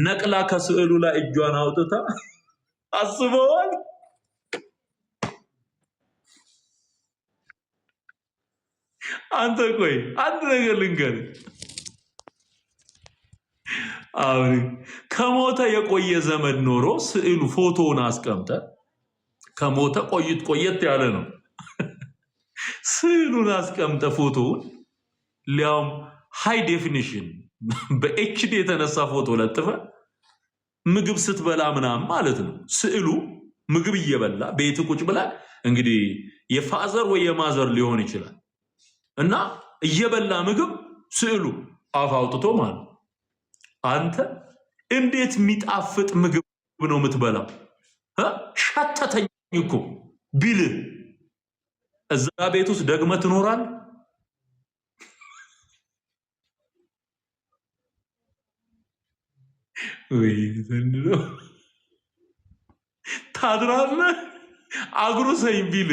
ነቅላ ከስዕሉ ላይ እጇን አውጥታ አስበዋል። አንተ ቆይ አንድ ነገር ልንገር። አሁን ከሞተ የቆየ ዘመድ ኖሮ ስዕሉ ፎቶውን አስቀምጠ ከሞተ ቆየት ያለ ነው። ስዕሉን አስቀምጠ ፎቶውን ሊያውም ሃይ ዴፊኒሽን በኤችዲ የተነሳ ፎቶ ለጥፈ ምግብ ስትበላ ምናምን ማለት ነው። ስዕሉ ምግብ እየበላ ቤት ቁጭ ብላ እንግዲህ የፋዘር ወይ የማዘር ሊሆን ይችላል እና እየበላ ምግብ ስዕሉ አፍ አውጥቶ ማለት አንተ እንዴት የሚጣፍጥ ምግብ ነው የምትበላው? ሸተተኝ እኮ ቢል እዛ ቤት ውስጥ ደግመህ ትኖራለህ? ወይ ዘንድሮ ታድራለህ? አጉርሰኝ ቢል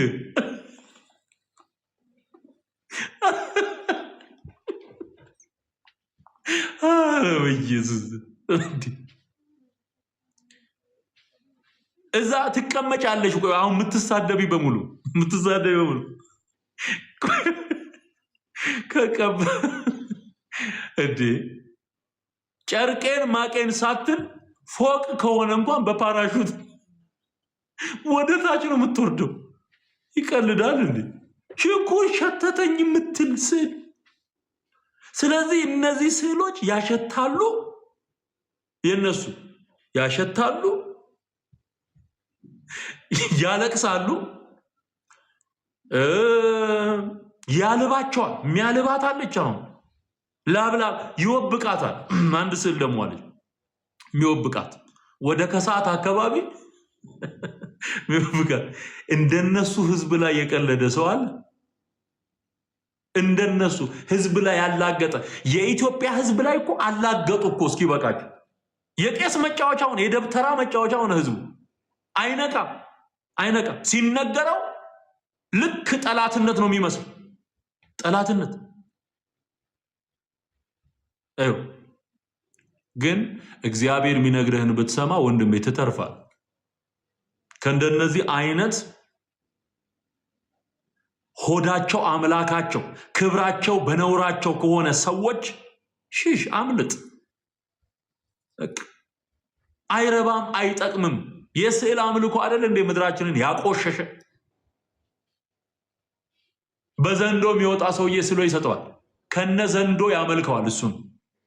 ኢየሱስ እዛ ትቀመጫለሽ። ቆይ አሁን የምትሳደቢ በሙሉ ከቀብ እንዴ ጨርቄን ማቄን ሳትል ፎቅ ከሆነ እንኳን በፓራሹት ወደ ታች ነው የምትወርደው። ይቀልዳል እንዴ? ሽኩ ሸተተኝ የምትል ስዕል። ስለዚህ እነዚህ ስዕሎች ያሸታሉ፣ የነሱ ያሸታሉ፣ ያለቅሳሉ፣ ያልባቸዋል። የሚያልባት አለች አሁን ላብላብ ይወብቃታል። አንድ ስዕል ደግሞ አለች የሚወብቃት ወደ ከሰዓት አካባቢ የሚወብቃት። እንደነሱ ህዝብ ላይ የቀለደ ሰው አለ? እንደነሱ ህዝብ ላይ ያላገጠ የኢትዮጵያ ህዝብ ላይ እኮ አላገጡ እኮ። እስኪ በቃችሁ። የቄስ መጫወቻውን የደብተራ መጫወቻውን ህዝቡ አይነቃም። ሲነገረው ልክ ጠላትነት ነው የሚመስል ጠላትነት። ግን እግዚአብሔር የሚነግርህን ብትሰማ ወንድሜ ትተርፋል። ከእንደነዚህ አይነት ሆዳቸው አምላካቸው ክብራቸው በነውራቸው ከሆነ ሰዎች ሽሽ አምልጥ። አይረባም፣ አይጠቅምም። የስዕል አምልኮ አይደል እንደ ምድራችንን ያቆሸሸ። በዘንዶ የሚወጣ ሰውዬ ስሎ ይሰጠዋል፣ ከነ ዘንዶ ያመልከዋል። እሱን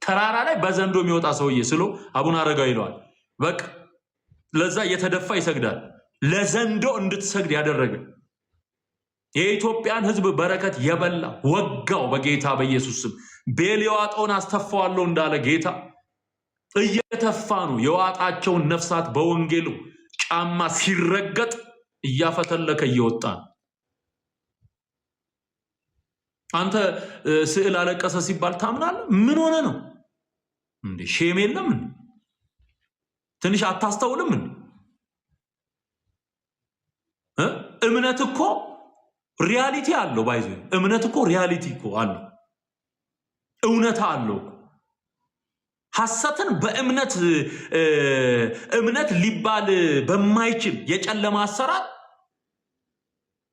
ተራራ ላይ በዘንዶ የሚወጣ ሰውዬ ስሎ አቡነ አረጋዊ ይለዋል። በቃ ለዛ እየተደፋ ይሰግዳል። ለዘንዶ እንድትሰግድ ያደረገ የኢትዮጵያን ህዝብ በረከት የበላ ወጋው በጌታ በኢየሱስ ስም። ቤል የዋጠውን አስተፋዋለሁ እንዳለ ጌታ እየተፋ ነው የዋጣቸውን ነፍሳት በወንጌሉ ጫማ ሲረገጥ እያፈተለከ እየወጣ ነው። አንተ ስዕል አለቀሰ ሲባል ታምናለህ? ምን ሆነ ነው እንዴ? ሼም የለም? ትንሽ አታስተውልም? እምነት እኮ ሪያሊቲ አለው። ባይዞ እምነት እኮ ሪያሊቲ እኮ አለው፣ እውነታ አለው። ሐሰትን በእምነት እምነት ሊባል በማይችል የጨለማ አሰራር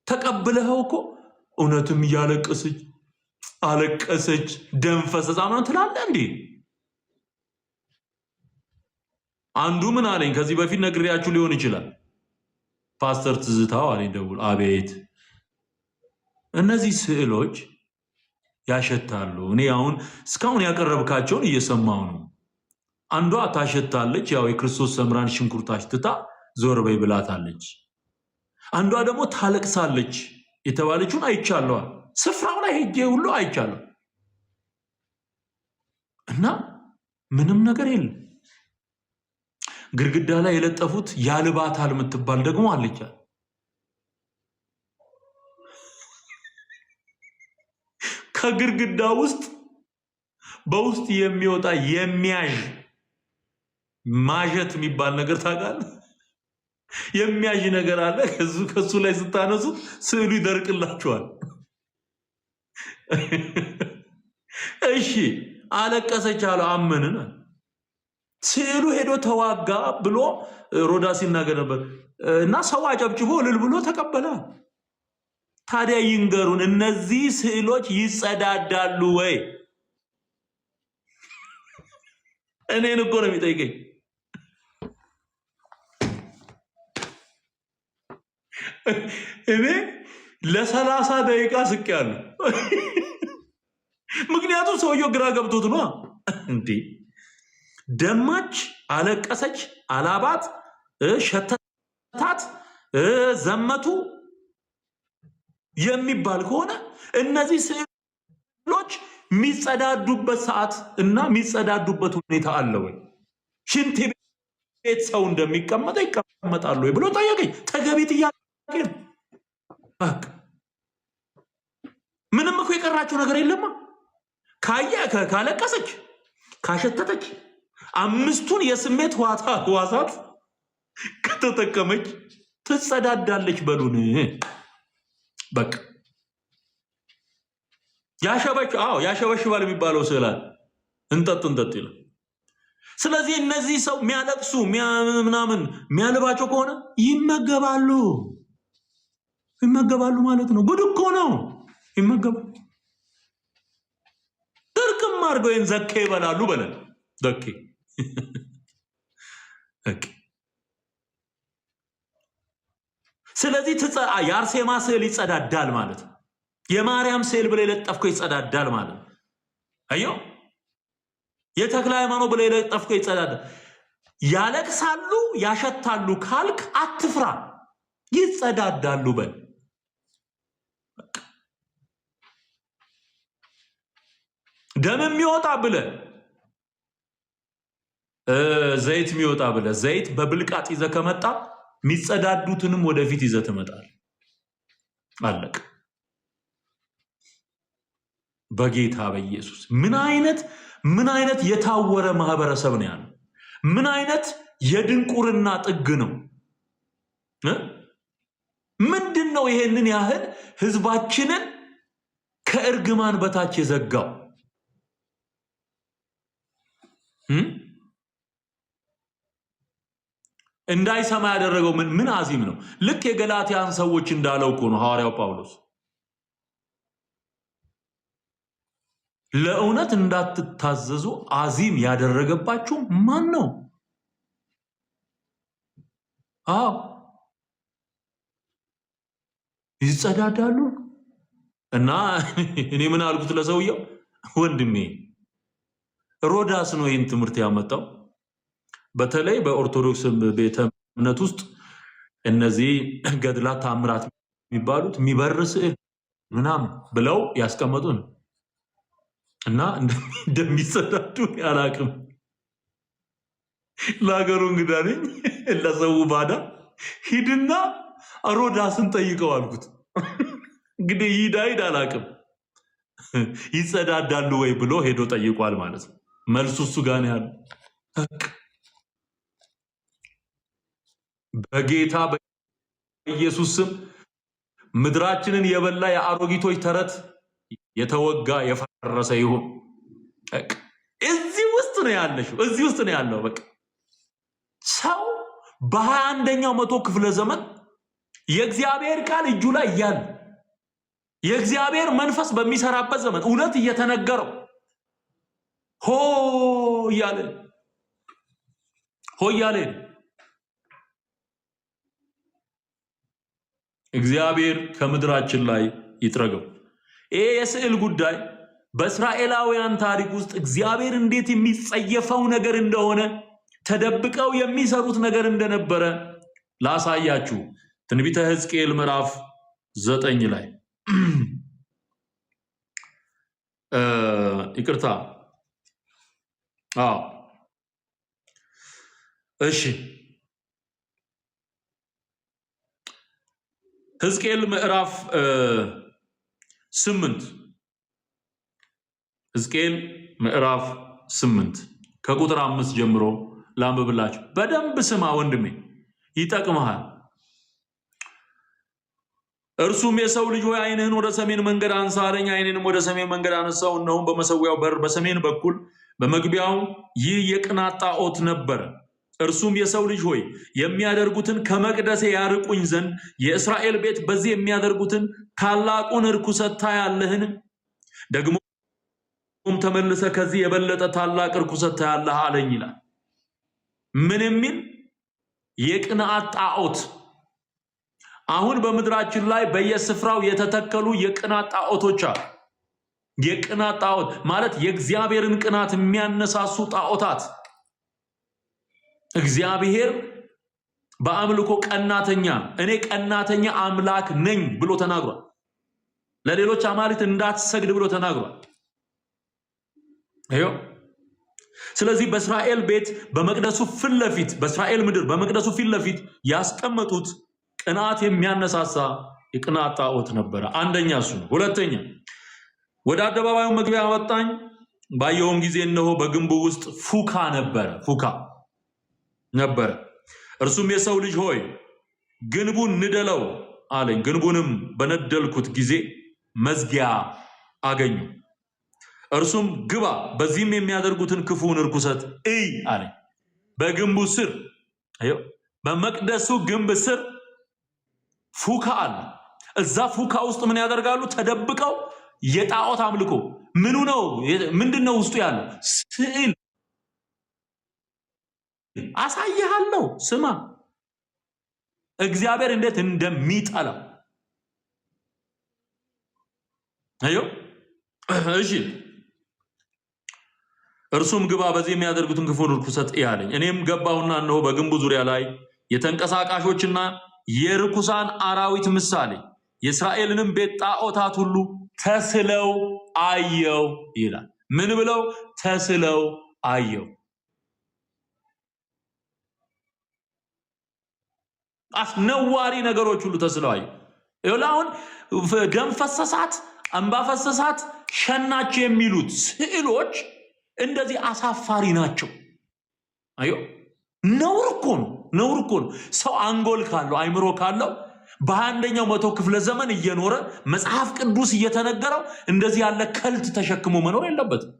ተቀብለኸው እኮ እውነትም እያለቀሰች አለቀሰች ደም ፈሰሰ ምናምን ትላለህ እንዴ? አንዱ ምን አለኝ ከዚህ በፊት ነግሬያችሁ ሊሆን ይችላል። ፓስተር ትዝታው አለኝ ደውል፣ አቤት እነዚህ ስዕሎች ያሸታሉ። እኔ አሁን እስካሁን ያቀረብካቸውን እየሰማው ነው። አንዷ ታሸታለች፣ ያው የክርስቶስ ሰምራን ሽንኩርት አሽትታ ዞር በይ ብላታለች። አንዷ ደግሞ ታለቅሳለች የተባለችውን አይቻለዋል። ስፍራው ላይ ሄጄ ሁሉ አይቻለሁ እና ምንም ነገር የለም። ግድግዳ ላይ የለጠፉት ያልባታል የምትባል ደግሞ አለች። ከግድግዳ ውስጥ በውስጥ የሚወጣ የሚያዥ ማጀት የሚባል ነገር ታውቃለህ? የሚያዥ ነገር አለ። ከሱ ላይ ስታነሱ ስዕሉ ይደርቅላችኋል። እሺ አለቀሰች አለው አመንን። ስዕሉ ሄዶ ተዋጋ ብሎ ሮዳስ ሲናገር ነበር እና ሰው አጨብጭቦ እልል ብሎ ተቀበለ። ታዲያ ይንገሩን እነዚህ ስዕሎች ይጸዳዳሉ ወይ? እኔን እኮ ነው የሚጠይቀኝ። እኔ ለ30 ደቂቃ ስቄያለሁ። ምክንያቱም ሰውየው ግራ ገብቶት ነው። እንዴ ደማች፣ አለቀሰች፣ አላባት፣ ሸተታት፣ ዘመቱ የሚባል ከሆነ እነዚህ ስዕሎች የሚጸዳዱበት ሰዓት እና የሚጸዳዱበት ሁኔታ አለ ወይ? ሽንት ቤት ሰው እንደሚቀመጠው ይቀመጣሉ ወይ ብሎ ጠየቀኝ። ተገቢ ጥያቄ ነው። ምንም እኮ የቀራቸው ነገር የለማ። ካለቀሰች፣ ካሸተተች፣ 5ቱን የስሜት ህዋሳት ከተጠቀመች ትጸዳዳለች። በሉን በቃ ያሸበሽባል የሚባለው ስዕላል እንጠጥ ይላል። ስለዚህ እነዚህ ሰው የሚያለቅሱ ምናምን የሚያልባቸው ከሆነ ይመገባሉ ማለት ነው። ጉድ እኮ ነው። ይመገባሉ። ድርቅም አድርገው ይህን ዘኬ ይበላሉ። በለን ዘኬ ስለዚህ የአርሴማ ስዕል ይጸዳዳል ማለት ነው። የማርያም ስዕል ብለ የለጠፍከው ይጸዳዳል ማለት ነው። አየው፣ የተክለ ሃይማኖት ብለ የለጠፍከው ይጸዳዳል። ያለቅሳሉ፣ ያሸታሉ ካልክ አትፍራ፣ ይጸዳዳሉ በል። ደም የሚወጣ ብለ ዘይት የሚወጣ ብለ ዘይት በብልቃጥ ይዘ ከመጣ የሚጸዳዱትንም ወደፊት ይዘ ትመጣል። አለቅ በጌታ በኢየሱስ። ምን አይነት የታወረ ማህበረሰብ ነው ያለው? ምን አይነት የድንቁርና ጥግ ነው? ምንድን ነው ይሄንን ያህል ህዝባችንን ከእርግማን በታች የዘጋው? እንዳይሰማ ያደረገው ምን አዚም ነው? ልክ የገላትያን ሰዎች እንዳለው እኮ ነው ሐዋርያው ጳውሎስ ለእውነት እንዳትታዘዙ አዚም ያደረገባችሁ ማን ነው? ይጸዳዳሉ። እና እኔ ምን አልኩት ለሰውየው፣ ወንድሜ ሮዳስ ነው ይህን ትምህርት ያመጣው። በተለይ በኦርቶዶክስ ቤተ እምነት ውስጥ እነዚህ ገድላት ታምራት የሚባሉት የሚበር ስዕል ምናምን ብለው ያስቀመጡን እና እንደሚጸዳዱ ያላቅም። ለሀገሩ እንግዳ ነኝ፣ ለሰው ባዳ ሂድና ሮዳስን ጠይቀው አልኩት። እንግዲህ ሂድ አላቅም፣ ይጸዳዳሉ ወይ ብሎ ሄዶ ጠይቋል ማለት ነው። መልሱ እሱ ጋር ያለ። በጌታ በኢየሱስ ስም ምድራችንን የበላ የአሮጊቶች ተረት የተወጋ የፈረሰ ይሁን። እዚህ ውስጥ ነው ያለሽው፣ እዚህ ውስጥ ነው ያለው። በቃ ሰው በ21ኛው መቶ ክፍለ ዘመን የእግዚአብሔር ቃል እጁ ላይ እያለ የእግዚአብሔር መንፈስ በሚሰራበት ዘመን እውነት እየተነገረው ሆ እያለ እግዚአብሔር ከምድራችን ላይ ይጥረገው። ይሄ የስዕል ጉዳይ በእስራኤላውያን ታሪክ ውስጥ እግዚአብሔር እንዴት የሚጸየፈው ነገር እንደሆነ ተደብቀው የሚሰሩት ነገር እንደነበረ ላሳያችሁ። ትንቢተ ሕዝቅኤል ምዕራፍ 9 ላይ ይቅርታ፣ እሺ፣ ሕዝቅኤል ምዕራፍ 8 ሕዝቅኤል ምዕራፍ 8 ከቁጥር 5 ጀምሮ ላንብብላችሁ። በደንብ ስማ ወንድሜ፣ ይጠቅምሃል። እርሱም የሰው ልጅ ሆይ ዓይንህን ወደ ሰሜን መንገድ አንሳ አለኝ። ዓይኔንም ወደ ሰሜን መንገድ አነሳው፣ እነሆም በመሠዊያው በር በሰሜን በኩል በመግቢያው ይህ የቅንዓት ጣዖት ነበረ። እርሱም የሰው ልጅ ሆይ የሚያደርጉትን ከመቅደሴ ያርቁኝ ዘንድ የእስራኤል ቤት በዚህ የሚያደርጉትን ታላቁን ርኩሰት ታያለህን? ደግሞም ተመልሰ ከዚህ የበለጠ ታላቅ ርኩሰት ታያለህ አለኝ ይላል። ምን የሚል የቅንዓት ጣዖት። አሁን በምድራችን ላይ በየስፍራው የተተከሉ የቅንዓት ጣዖቶች አሉ። የቅንዓት ጣዖት ማለት የእግዚአብሔርን ቅንዓት የሚያነሳሱ ጣዖታት። እግዚአብሔር በአምልኮ ቀናተኛ፣ እኔ ቀናተኛ አምላክ ነኝ ብሎ ተናግሯል። ለሌሎች አማልክት እንዳትሰግድ ብሎ ተናግሯል። ይሄው ስለዚህ በእስራኤል ቤት በመቅደሱ ፊት ለፊት በእስራኤል ምድር በመቅደሱ ፊት ለፊት ያስቀመጡት ቅንዓት የሚያነሳሳ የቅንዓት ጣዖት ነበረ። አንደኛ እሱ ነው። ሁለተኛ ወደ አደባባዩ መግቢያ አወጣኝ። ባየውም ጊዜ እነሆ በግንቡ ውስጥ ፉካ ነበረ። እርሱም የሰው ልጅ ሆይ ግንቡን ንደለው አለኝ። ግንቡንም በነደልኩት ጊዜ መዝጊያ አገኙ። እርሱም ግባ፣ በዚህም የሚያደርጉትን ክፉን ርኩሰት እይ አለኝ። በግንቡ ስር በመቅደሱ ግንብ ስር ፉካ አለ። እዛ ፉካ ውስጥ ምን ያደርጋሉ? ተደብቀው የጣዖት አምልኮ። ምኑ ነው? ምንድነው ውስጡ ያለው? ስዕል። አሳይሃለሁ፣ ስማ እግዚአብሔር እንዴት እንደሚጠላ። እሺ እርሱም ግባ፣ በዚህ የሚያደርጉትን ክፉን ርኩሰት እይ አለኝ። እኔም ገባሁና እነሆ በግንቡ ዙሪያ ላይ የተንቀሳቃሾችና የርኩሳን አራዊት ምሳሌ የእስራኤልንም ቤት ጣዖታት ሁሉ ተስለው አየው ይላል። ምን ብለው? ተስለው አየው። አስነዋሪ ነገሮች ሁሉ ተስለው አየው። ይኸውልህ አሁን ደም ፈሰሳት፣ እንባ ፈሰሳት፣ ሸናቸው የሚሉት ስዕሎች እንደዚህ አሳፋሪ ናቸው። አዮ ነውር እኮ ነው። ሰው አንጎል ካለው አይምሮ ካለው በ21ኛው መቶ ክፍለ ዘመን እየኖረ መጽሐፍ ቅዱስ እየተነገረው እንደዚህ ያለ ከልት ተሸክሞ መኖር የለበትም።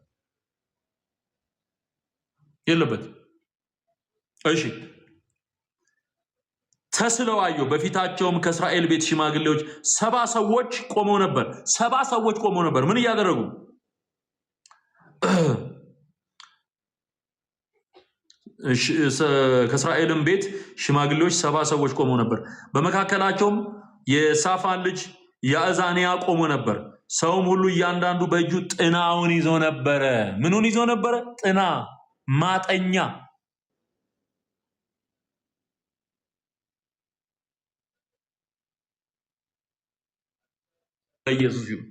እሺ ተስለው አየሁ። በፊታቸውም ከእስራኤል ቤት ሽማግሌዎች 70 ሰዎች ቆመው ነበር። ምን እያደረጉ? ከእስራኤልም ቤት ሽማግሌዎች 70 ሰዎች ቆመው ነበር። በመካከላቸውም የሳፋን ልጅ ያእዛንያ ቆሞ ነበር። ሰውም ሁሉ እያንዳንዱ በእጁ ጥናውን ይዞ ነበረ። ምኑን ይዞ ነበረ? ጥና፣ ማጠኛ። ኢየሱስ ይሁን።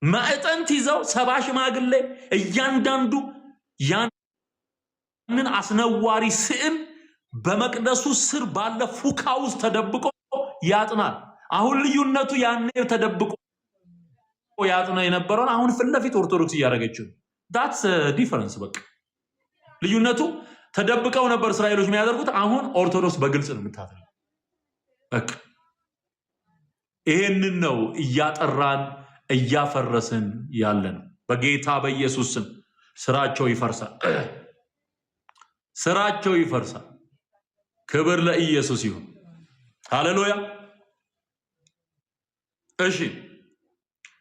ማዕጠንት ይዘው 70 ሽማግሌ እያንዳንዱ ያንን አስነዋሪ ስዕል በመቅደሱ ስር ባለ ፉካ ውስጥ ተደብቆ ያጥናል። አሁን ልዩነቱ ያኔ ተደብቆ ያጥና የነበረውን አሁን ፊት ለፊት ኦርቶዶክስ እያደረገችው። ዳትስ ዲፈረንስ። በቃ ልዩነቱ ተደብቀው ነበር እስራኤሎች የሚያደርጉት፣ አሁን ኦርቶዶክስ በግልጽ ነው የምታደርገው። በቃ ይሄንን ነው እያጠራን እያፈረስን ያለን። በጌታ በኢየሱስ ስም ስራቸው ይፈርሳል። ክብር ለኢየሱስ ይሁን። ሃሌሉያ። እሺ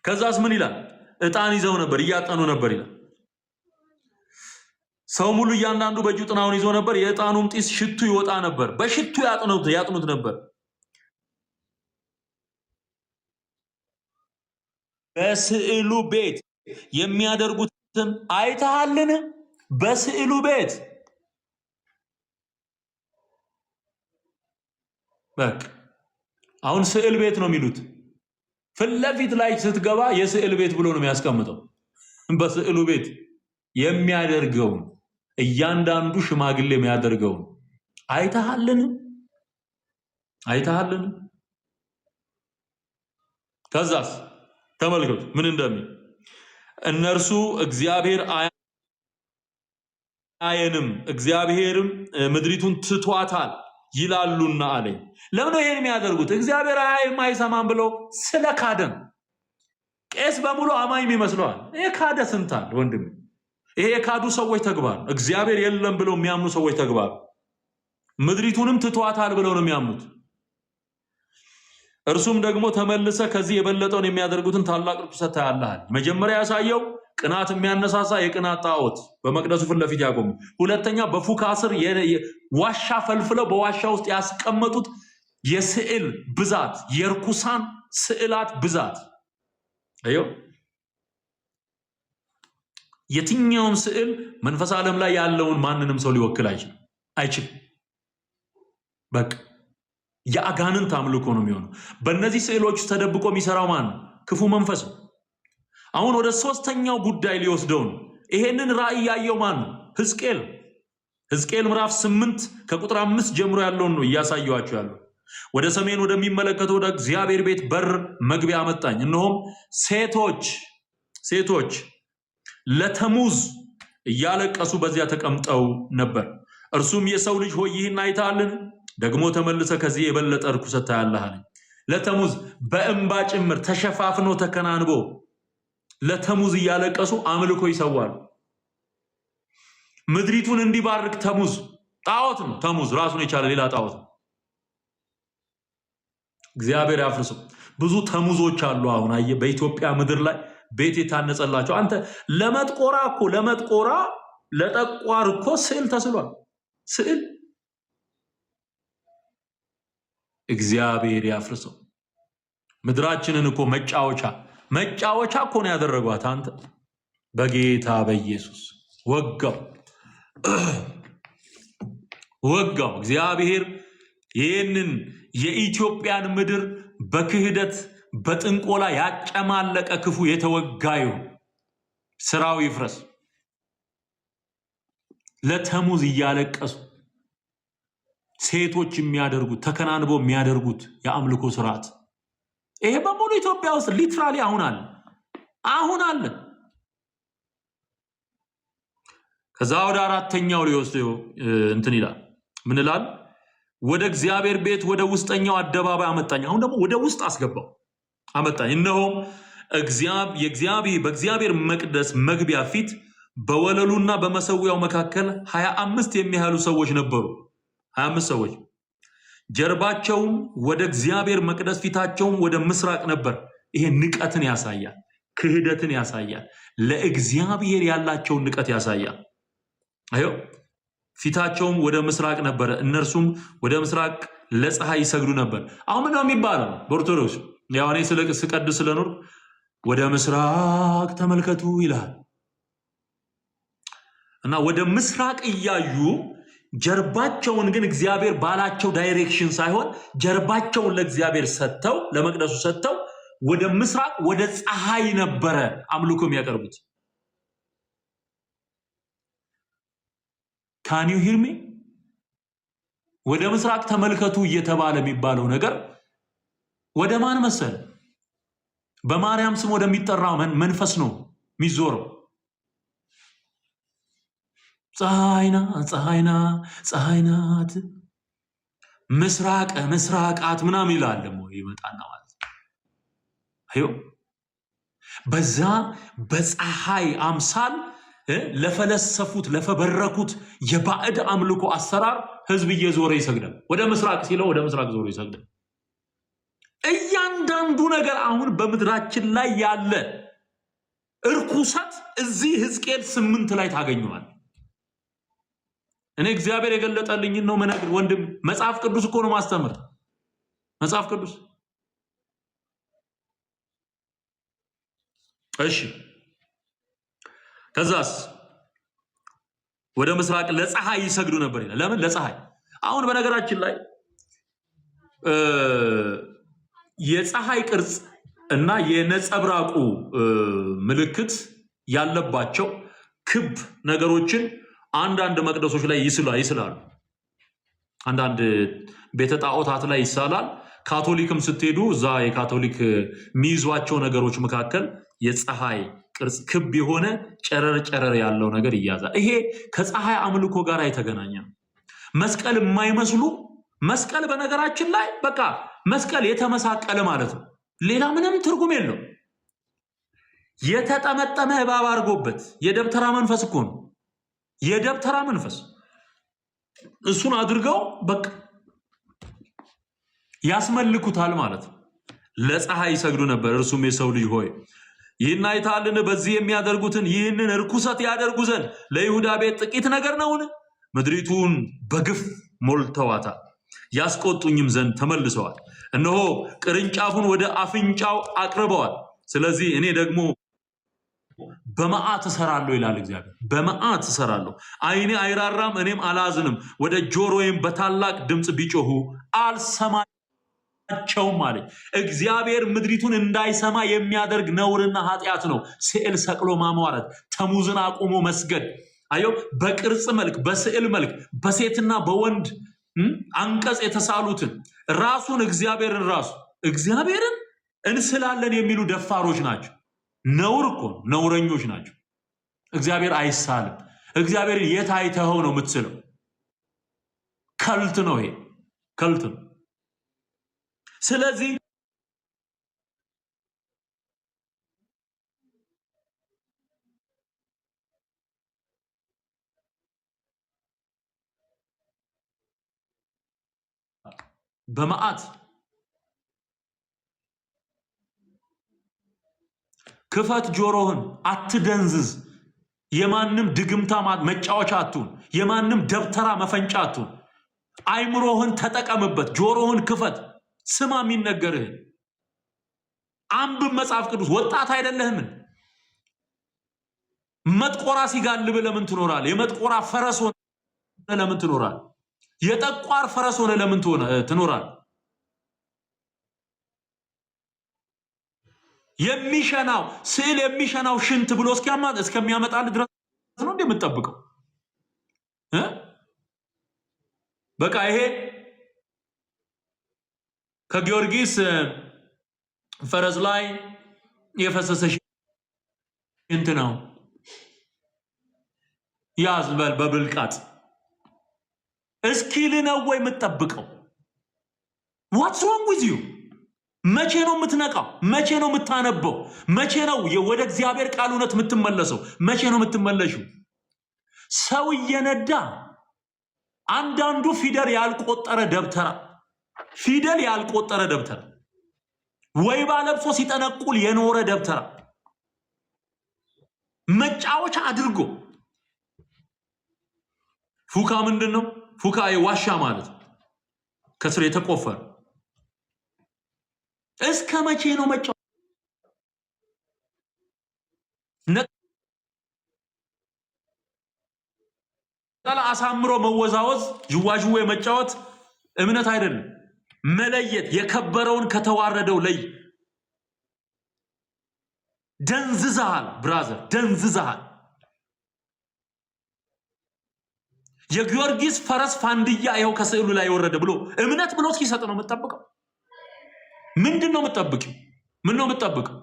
ከዛስ ምን ይላል? ዕጣን ይዘው ነበር፣ እያጠኑ ነበር ይላል። ሰው ሙሉ እያንዳንዱ በእጁ ጥናውን ይዞ ነበር። የዕጣኑም ጢስ ሽቱ ይወጣ ነበር። በሽቱ ያጥኑት ነበር። በስዕሉ ቤት የሚያደርጉትን አይተሃልን? በስዕሉ ቤት በቃ አሁን ስዕል ቤት ነው የሚሉት። ፊት ለፊት ላይ ስትገባ የስዕል ቤት ብሎ ነው የሚያስቀምጠው። በስዕሉ ቤት የሚያደርገውን እያንዳንዱ ሽማግሌ የሚያደርገውን አይተሃልን? ከዛስ ተመልከቱ ምን እንደሚል። እነርሱ እግዚአብሔር አያየንም፣ እግዚአብሔርም ምድሪቱን ትቷታል ይላሉና አለኝ። ለምን ይሄን የሚያደርጉት? እግዚአብሔር አያይም አይሰማም ብለው ስለካደም። ቄስ በሙሉ አማኝ ይመስለዋል። ይሄ ካደ ስንታል ወንድም። ይሄ የካዱ ሰዎች ተግባር፣ እግዚአብሔር የለም ብለው የሚያምኑ ሰዎች ተግባር፣ ምድሪቱንም ትቷታል ብለው ነው የሚያምኑት። እርሱም ደግሞ ተመልሰ ከዚህ የበለጠውን የሚያደርጉትን ታላቅ ርኩሰት ታያለህ። መጀመሪያ ያሳየው ቅናት የሚያነሳሳ የቅናት ጣዖት በመቅደሱ ፊት ለፊት ያቆሙ። ሁለተኛ በፉካ ስር ዋሻ ፈልፍለው በዋሻ ውስጥ ያስቀመጡት የስዕል ብዛት፣ የርኩሳን ስዕላት ብዛት። አዮ የትኛውም ስዕል መንፈስ ዓለም ላይ ያለውን ማንንም ሰው ሊወክል አይችልም። በቃ የአጋንንት አምልኮ ነው የሚሆነው። በእነዚህ ስዕሎች ተደብቆ የሚሰራው ማን ነው? ክፉ መንፈስ ነው። አሁን ወደ ሶስተኛው ጉዳይ ሊወስደው ነው። ይሄንን ራእይ ያየው ማን ነው? ሕዝቅኤል። ሕዝቅኤል ምዕራፍ 8 ከቁጥር 5 ጀምሮ ያለውን ነው እያሳየኋችሁ ያለው። ወደ ሰሜን ወደሚመለከተው ወደ እግዚአብሔር ቤት በር መግቢያ አመጣኝ። እነሆም ሴቶች ለተሙዝ እያለቀሱ በዚያ ተቀምጠው ነበር። እርሱም የሰው ልጅ ሆይ ይህን አይተሃልን? ደግሞ ተመልሰ ከዚህ የበለጠ ርኩሰት ታያለህ አለኝ። ለተሙዝ በእንባ ጭምር ተሸፋፍኖ ተከናንቦ ለተሙዝ እያለቀሱ አምልኮ ይሰዋሉ። ምድሪቱን እንዲባርክ ተሙዝ ጣዖት ነው። ተሙዝ ራሱን የቻለ ሌላ ጣዖት ነው። እግዚአብሔር ያፍርሰው። ብዙ ተሙዞች አሉ። አሁን አየህ በኢትዮጵያ ምድር ላይ ቤት የታነጸላቸው። አንተ ለመጥቆራ ለጠቋር እኮ ስዕል ተስሏል። ስዕል እግዚአብሔር ያፍርሰው። ምድራችንን እኮ መጫወቻ እኮ ነው ያደረጓት። አንተ በጌታ በኢየሱስ ወጋው። እግዚአብሔር ይህንን የኢትዮጵያን ምድር በክህደት በጥንቆላ ያጨማለቀ ክፉ የተወጋዩ ስራው ይፍረስ። ለተሙዝ እያለቀሱ ሴቶች የሚያደርጉት ተከናንበው የሚያደርጉት የአምልኮ ስርዓት ይሄ በሙሉ ኢትዮጵያ ውስጥ ሊትራሊ አሁን አለ። ከዛ ወደ አራተኛው ሊወስደው እንትን ይላል። ምን ይላል? ወደ እግዚአብሔር ቤት ወደ ውስጠኛው አደባባይ አመጣኝ። አሁን ደግሞ ወደ ውስጥ አመጣኝ። እነሆም በእግዚአብሔር መቅደስ መግቢያ ፊት በወለሉና በመሰዊያው መካከል 25 የሚያህሉ ሰዎች ነበሩ። 25 ሰዎች ጀርባቸውም ወደ እግዚአብሔር መቅደስ ፊታቸውም ወደ ምስራቅ ነበር። ይሄ ንቀትን ያሳያል፣ ክህደትን ያሳያል፣ ለእግዚአብሔር ያላቸውን ንቀት ያሳያል። አዮ ፊታቸውም ወደ ምስራቅ ነበር፣ እነርሱም ወደ ምስራቅ ለፀሐይ ይሰግዱ ነበር። አሁን ነው የሚባለው በኦርቶዶክስ ያው እኔ ስቀድስ ስለኖር ወደ ምስራቅ ተመልከቱ ይላል እና ወደ ምስራቅ እያዩ ጀርባቸውን ግን እግዚአብሔር ባላቸው ዳይሬክሽን ሳይሆን ጀርባቸውን ለእግዚአብሔር ሰጥተው ለመቅደሱ ሰጥተው ወደ ምስራቅ ወደ ፀሐይ ነበረ አምልኮ የሚያቀርቡት። ካን ዩ ሂር ሚ? ወደ ምስራቅ ተመልከቱ እየተባለ የሚባለው ነገር ወደ ማን መሰለ? በማርያም ስም ወደሚጠራው መንፈስ ነው የሚዞረው። ፀሐይ ናት ምስራቃት ምናምን ይላል። ደግሞ ይመጣና ማለት ነው በዛ በፀሐይ አምሳል ለፈለሰፉት ለፈበረኩት የባዕድ አምልኮ አሰራር ህዝብ እየዞረ ይሰግዳል። ወደ ምስራቅ ሲለው ወደ ምስራቅ ዞሮ ይሰግዳል። እያንዳንዱ ነገር አሁን በምድራችን ላይ ያለ እርኩሰት እዚህ ሕዝቅኤል 8 ላይ ታገኘዋል። እኔ እግዚአብሔር የገለጠልኝ ነው መነግር ወንድም። መጽሐፍ ቅዱስ እኮ ነው ማስተምር። መጽሐፍ ቅዱስ እሺ። ከዛስ ወደ ምስራቅ ለፀሐይ ይሰግዱ ነበር ይላል። ለምን ለፀሐይ? አሁን በነገራችን ላይ የፀሐይ ቅርጽ እና የነጸብራቁ ምልክት ያለባቸው ክብ ነገሮችን አንዳንድ መቅደሶች ላይ ይስላሉ። አንዳንድ ቤተ ጣዖታት ላይ ይሳላል። ካቶሊክም ስትሄዱ እዛ የካቶሊክ የሚይዟቸው ነገሮች መካከል የፀሐይ ቅርጽ ክብ የሆነ ጨረር ያለው ነገር ይያዛል። ይሄ ከፀሐይ አምልኮ ጋር የተገናኘ ነው። መስቀል የማይመስሉ መስቀል በነገራችን ላይ በቃ መስቀል የተመሳቀለ ማለት ነው። ሌላ ምንም ትርጉም የለው። የተጠመጠመ እባብ አድርጎበት የደብተራ መንፈስ እኮ ነው። የደብተራ መንፈስ እሱን አድርገው በቃ ያስመልኩታል ማለት ነው። ለፀሐይ ይሰግዱ ነበር። እርሱም የሰው ልጅ ሆይ ይህን አይተሃልን? በዚህ የሚያደርጉትን ይህንን ርኩሰት ያደርጉ ዘንድ ለይሁዳ ቤት ጥቂት ነገር ነውን? ምድሪቱን በግፍ ሞልተዋታል፣ ያስቆጡኝም ዘንድ ተመልሰዋል። እነሆ ቅርንጫፉን ወደ አፍንጫው አቅርበዋል። ስለዚህ እኔ ደግሞ በመዓት እሰራለሁ ይላል እግዚአብሔር። በመዓት እሰራለሁ፣ ዓይኔ አይራራም፣ እኔም አላዝንም። ወደ ጆሮዬም በታላቅ ድምፅ ቢጮሁ አልሰማቸውም አለ። እግዚአብሔር ምድሪቱን እንዳይሰማ የሚያደርግ ነውርና ኃጢአት ነው ስዕል ሰቅሎ ማሟረት፣ ተሙዝን አቁሞ መስገድ። አየው፣ በቅርጽ መልክ፣ በስዕል መልክ፣ በሴትና በወንድ አንቀጽ የተሳሉትን ራሱን እግዚአብሔርን እንስላለን የሚሉ ደፋሮች ናቸው። ነውር እኮ ነው። ነውረኞች ናቸው። እግዚአብሔር አይሳልም። እግዚአብሔርን የት አይተኸው ነው የምትስለው? ከልት ነው ይሄ፣ ከልት ነው። ስለዚህ በመዓት ክፈት ጆሮህን፣ አትደንዝዝ። የማንም ድግምታ መጫወቻ አትሁን። የማንም ደብተራ መፈንጫ አትሁን። አይምሮህን ተጠቀምበት። ጆሮህን ክፈት፣ ስማ የሚነገርህን። አንብብ መጽሐፍ ቅዱስ። ወጣት አይደለህምን? መጥቆራ ሲጋልብ ለምን ትኖራል? የመጥቆራ ፈረስ ሆነ ለምን ትኖራል? የጠቋር ፈረስ ሆነ ለምን ትኖራል? የሚሸናው ስዕል የሚሸናው ሽንት ብሎ እስከሚያመጣል ድረስ ነው እንደምትጠብቀው። በቃ ይሄ ከጊዮርጊስ ፈረስ ላይ የፈሰሰ ሽንት ነው። ያዝ በል በብልቃጥ እስኪል ነው ወይ የምትጠብቀው? ዋትስ ሮንግ ዊዝ ዩ? መቼ ነው የምትነቃው? መቼ ነው የምታነበው? መቼ ነው ወደ እግዚአብሔር ቃል እውነት የምትመለሰው? መቼ ነው የምትመለሽው? ሰው እየነዳ አንዳንዱ ፊደል ያልቆጠረ ደብተራ ወይባ ለብሶ ሲጠነቁል የኖረ ደብተራ መጫወቻ አድርጎ ፉካ ምንድን ነው? ፉካ ዋሻ ማለት ከስር የተቆፈረ። እስከ መቼ ነው መጫወት? ነጠላ አሳምሮ መወዛወዝ፣ ዥዋዥዌ መጫወት እምነት አይደለም። መለየት፣ የከበረውን ከተዋረደው ለይ። ደንዝዛሃል ብራዘር፣ ደንዝዛሃል። የጊዮርጊስ ፈረስ ፋንድያ ይኸው ከስዕሉ ላይ ወረደ ብሎ እምነት ብሎ ሲሰጥ ነው የምትጠብቀው? ምንድን ነው የምትጠብቀው? ምን ነው የምትጠብቀው?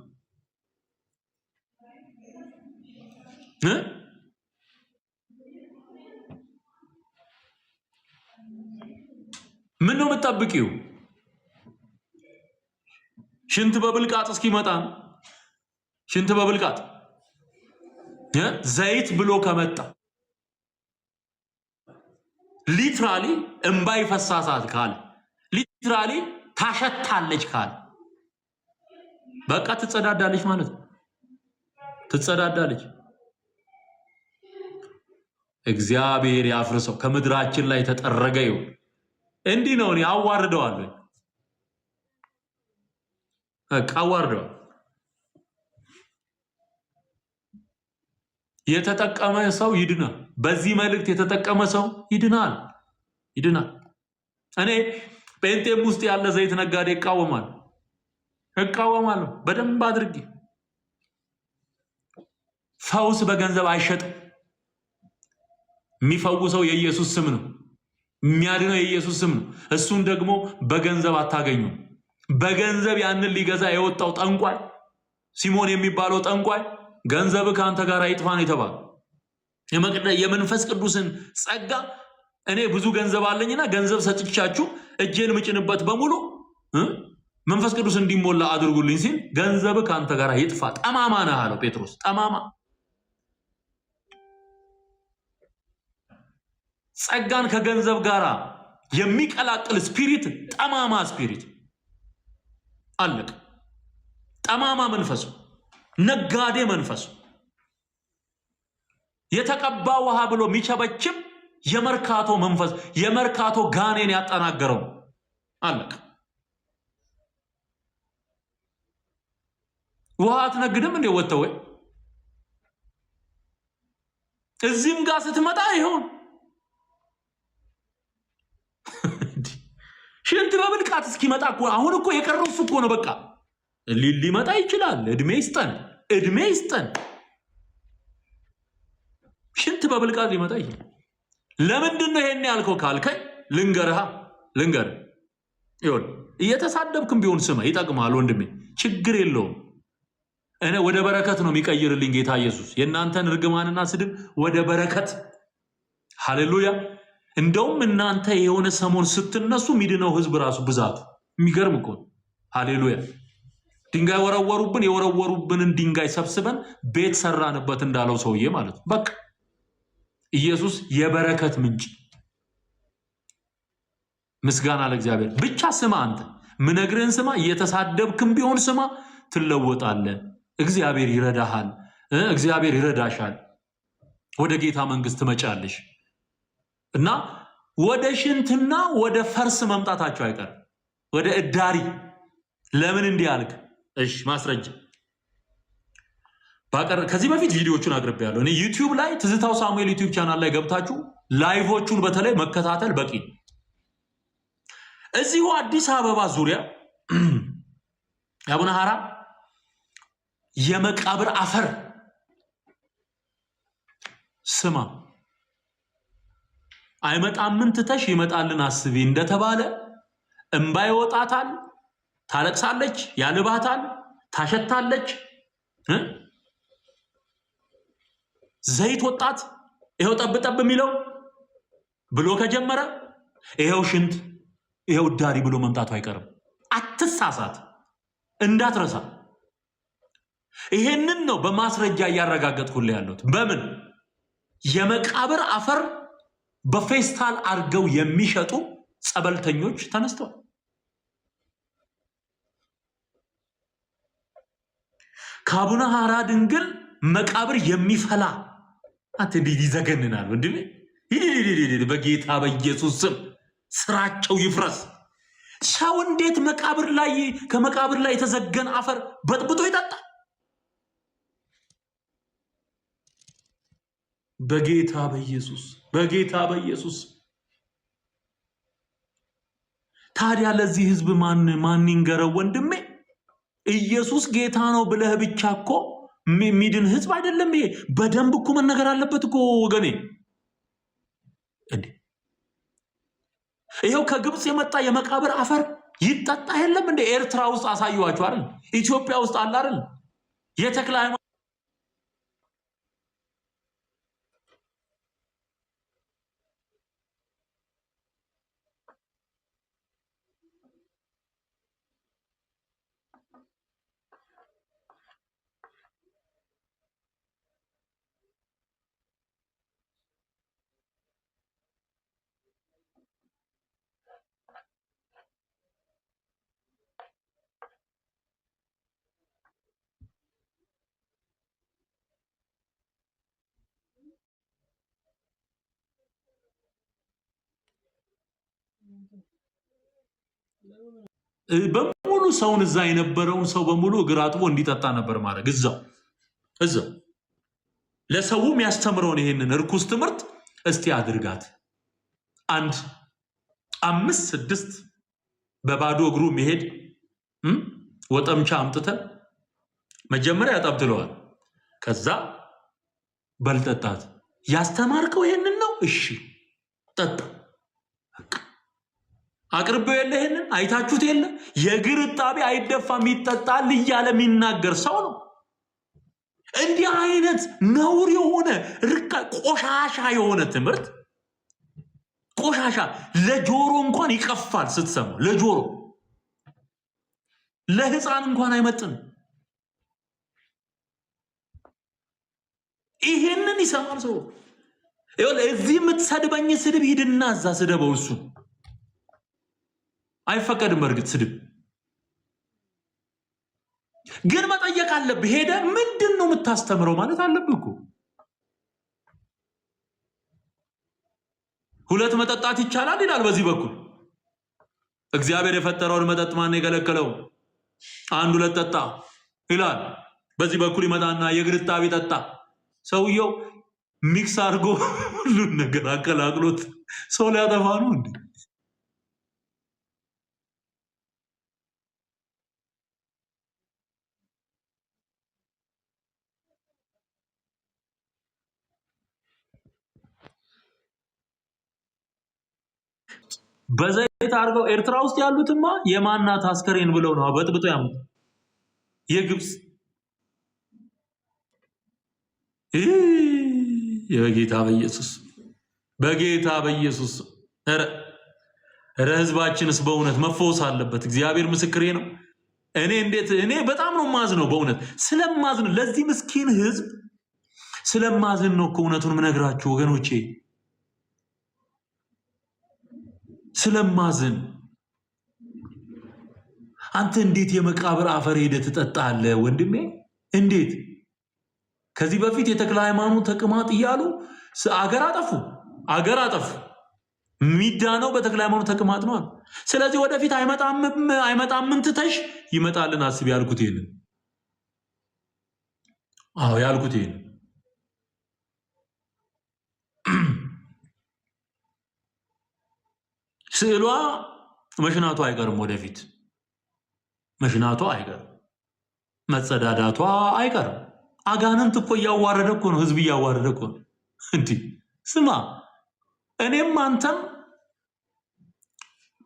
ምን ነው የምትጠብቂው? ሽንት በብልቃጥ እስኪመጣ ሽንት በብልቃጥ ዘይት ብሎ ከመጣ ሊትራሊ እምባይ ፈሳሳት ካለ ሊትራሊ ታሸታለች ካለ በቃ ትጸዳዳለች ማለት ነው። ትጸዳዳለች። እግዚአብሔር ያፍርሰው፣ ከምድራችን ላይ ተጠረገ ይሁን። እንዲህ ነው። እኔ አዋርደዋለሁ፣ በቃ አዋርደዋለሁ። የተጠቀመ ሰው ይድናል። በዚህ መልእክት የተጠቀመ ሰው ይድናል። እኔ ጴንጤም ውስጥ ያለ ዘይት ነጋዴ እቃወማለሁ በደንብ አድርጌ። ፈውስ በገንዘብ አይሸጥም። የሚፈውሰው የኢየሱስ ስም ነው። የሚያድነው የኢየሱስ ስም ነው። እሱን ደግሞ በገንዘብ አታገኙም። በገንዘብ ያንን ሊገዛ የወጣው ጠንቋይ ሲሞን የሚባለው ጠንቋይ ገንዘብ ከአንተ ጋር አይጥፋን የተባለ የመንፈስ ቅዱስን ጸጋ እኔ ብዙ ገንዘብ አለኝና ገንዘብ ሰጥቻችሁ እጄን ምጭንበት በሙሉ መንፈስ ቅዱስ እንዲሞላ አድርጉልኝ ሲል ገንዘብ ካንተ ጋር ይጥፋ። ጠማማ ነህ አለው ጴጥሮስ። ጠማማ ጸጋን ከገንዘብ ጋር የሚቀላቅል ስፒሪት ጠማማ ስፒሪት አለቅ። ጠማማ መንፈስ፣ ነጋዴ መንፈስ፣ የተቀባ ውሃ ብሎ የሚቸበችብ የመርካቶ መንፈስ፣ የመርካቶ ጋኔን ያጠናገረው አለቅ። ውሃ አትነግድም እንዴ ወጥተው? እዚህም ጋር ስትመጣ ይሆን ሽንት በብልቃት እስኪመጣ እኮ አሁን እኮ የቀረው እሱ እኮ ነው። በቃ ሊመጣ ይችላል። እድሜ ይስጠን፣ እድሜ ይስጠን። ሽንት በብልቃት ሊመጣ ይችላል። ለምንድን ነው ይሄን ያልከው ካልከኝ ልንገርህ። ይሁን እየተሳደብክም ቢሆን ስማ፣ ይጠቅማል ወንድሜ፣ ችግር የለውም። እኔ ወደ በረከት ነው የሚቀይርልኝ ጌታ ኢየሱስ። የእናንተን እርግማንና ስድብ ወደ በረከት። ሃሌሉያ። እንደውም እናንተ የሆነ ሰሞን ስትነሱ ሚድነው ህዝብ ራሱ ብዛቱ የሚገርም እኮ። ሃሌሉያ። ድንጋይ ወረወሩብን፣ የወረወሩብንን ድንጋይ ሰብስበን ቤት ሰራንበት እንዳለው ሰውዬ ማለት ነው። በቃ ኢየሱስ የበረከት ምንጭ። ምስጋና ለእግዚአብሔር። ብቻ ስማ፣ አንተ ምነግርህን ስማ። እየተሳደብክም ቢሆን ስማ፣ ትለወጣለህ። እግዚአብሔር ይረዳሃል፣ እግዚአብሔር ይረዳሻል። ወደ ጌታ መንግስት ትመጫለሽ እና ወደ ሽንትና ወደ ፈርስ መምጣታቸው አይቀርም፣ ወደ እዳሪ። ለምን እንዲህ አልክ? እሺ ማስረጃ ከዚህ በፊት ቪዲዮዎቹን አቅርቤያለሁ። እኔ ዩቲዩብ ላይ ትዝታው ሳሙኤል ዩቲዩብ ቻናል ላይ ገብታችሁ ላይቮቹን በተለይ መከታተል በቂ። እዚሁ አዲስ አበባ ዙሪያ አቡነ ሐራ የመቃብር አፈር ስማ፣ አይመጣም ምን ትተሽ ይመጣልን አስቢ እንደተባለ እንባ ይወጣታል፣ ታለቅሳለች፣ ያልባታል፣ ታሸታለች። ዘይት ወጣት ይሄው ጠብጠብ የሚለው ብሎ ከጀመረ ይሄው ሽንት ይሄው ዳሪ ብሎ መምጣቱ አይቀርም። አትሳሳት፣ እንዳትረሳ። ይሄንን ነው በማስረጃ እያረጋገጥኩልህ ያለሁት። በምን የመቃብር አፈር በፌስታል አርገው የሚሸጡ ጸበልተኞች ተነስተዋል። ከአቡነ ሐራ ድንግል መቃብር የሚፈላ እንዴት ይዘገንናል ወንድሜ! በጌታ በኢየሱስ ስም ስራቸው ይፍረስ። ሰው እንዴት መቃብር ላይ ከመቃብር ላይ የተዘገነ አፈር በጥብጦ ይጠጣል? በጌታ በኢየሱስ በጌታ በኢየሱስ። ታዲያ ለዚህ ህዝብ ማን ይንገረው ወንድሜ? ኢየሱስ ጌታ ነው ብለህ ብቻ እኮ ሚድን ህዝብ አይደለም ይሄ። በደንብ እኮ መነገር አለበት እኮ ወገኔ። እንዴ ይሄው ከግብጽ የመጣ የመቃብር አፈር ይጠጣ የለም እንዴ? ኤርትራ ውስጥ አሳየዋችሁ አይደል? ኢትዮጵያ ውስጥ አለ አይደል? የተክለ በሙሉ ሰውን እዛ የነበረውን ሰው በሙሉ እግር አጥቦ እንዲጠጣ ነበር ማድረግ። እዛው ለሰው የሚያስተምረውን ይሄንን እርኩስ ትምህርት እስቲ አድርጋት። 1 5 6 በባዶ እግሩ መሄድ ወጠምቻ አምጥተን መጀመሪያ ያጠብትለዋል። ከዛ በልጠጣት። ያስተማርከው ይሄንን ነው? እሺ ጠጣ። አቅርበው የለ ይሄንን አይታችሁት የለ? የእግር እጣቢ አይደፋም ይጠጣል እያለ የሚናገር ሰው ነው። እንዲህ አይነት ነውር የሆነ ቆሻሻ የሆነ ትምህርት ቆሻሻ ለጆሮ እንኳን ይቀፋል ስትሰሙ። ለጆሮ ለህፃን እንኳን አይመጥን። ይሄንን ይሰማል ሰው። እዚህ የምትሰድበኝ ስድብ ሂድና እዛ ስደበው። እሱ አይፈቀድም። በእርግጥ ስድብ ግን መጠየቅ አለብህ። ሄደ ምንድን ነው የምታስተምረው ማለት አለብህ እኮ። ሁለት መጠጣት ይቻላል ይላል በዚህ በኩል። እግዚአብሔር የፈጠረውን መጠጥ ማን የከለከለው? አንድ ሁለት ጠጣ ይላል። በዚህ በኩል ይመጣና የግርጣቢ ጠጣ። ሰውየው ሚክስ አድርጎ ሁሉን ነገር አቀላቅሎት ሰው ሊያጠፋ ነው እንዴ? በዘይት አድርገው ኤርትራ ውስጥ ያሉትማ የማናት አስከሬን ብለው ነው በጥብጦ ያሙት። የግብፅ በጌታ በኢየሱስ በጌታ በኢየሱስ ኧረ ህዝባችንስ በእውነት መፈወስ አለበት። እግዚአብሔር ምስክሬ ነው። እኔ በጣም ነው ማዝነው በእውነት ስለማዝን፣ ለዚህ ምስኪን ህዝብ ስለማዝን ነው እኮ እውነቱን ምነግራችሁ ወገኖቼ፣ ስለማዝን። አንተ እንዴት የመቃብር አፈር ሄደህ ትጠጣለህ ወንድሜ? እንዴት? ከዚህ በፊት የተክለ ሃይማኖት ተቅማጥ እያሉ አገር አጠፉ። ሚዳነው በተክለ ሃይማኖት ተቅማጥ ነው። ስለዚህ ወደፊት አይመጣም ትተሽ ይመጣልን አስብ። ያልኩት ይሄንን ያልኩት ይሄንን ስዕሏ መሽናቷ አይቀርም። ወደፊት መሽናቷ አይቀርም። መጸዳዳቷ አይቀርም። አጋንንት እኮ እያዋረደ እኮ ነው። ህዝብ እያዋረደ እኮ ነው። እንዲህ ስማ፣ እኔም አንተም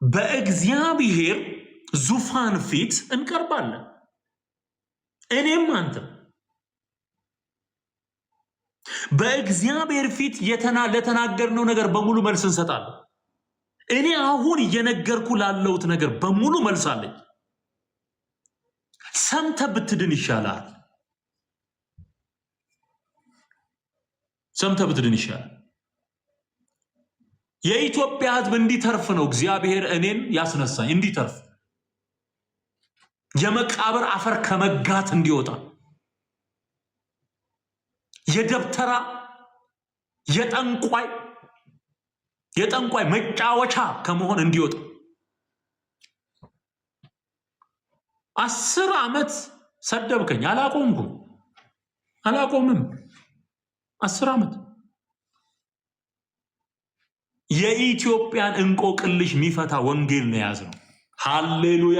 በእግዚአብሔር ዙፋን ፊት እንቀርባለን። እኔም አንተም በእግዚአብሔር ፊት ለተናገርነው ነገር በሙሉ መልስ እንሰጣለን። እኔ አሁን እየነገርኩ ላለሁት ነገር በሙሉ መልስ አለኝ። ሰምተህ ብትድን ይሻላል። ሰምተህ ብትድን ይሻላል። የኢትዮጵያ ህዝብ እንዲተርፍ ነው እግዚአብሔር እኔን ያስነሳኝ። እንዲተርፍ፣ የመቃብር አፈር ከመጋት እንዲወጣ፣ የደብተራ የጠንቋይ መጫወቻ ከመሆን እንዲወጣ። 10 ዓመት ሰደብከኝ፣ አላቆምም። 10 ዓመት የኢትዮጵያን እንቆቅልሽ የሚፈታ ወንጌል ነው የያዝነው። ሃሌሉያ!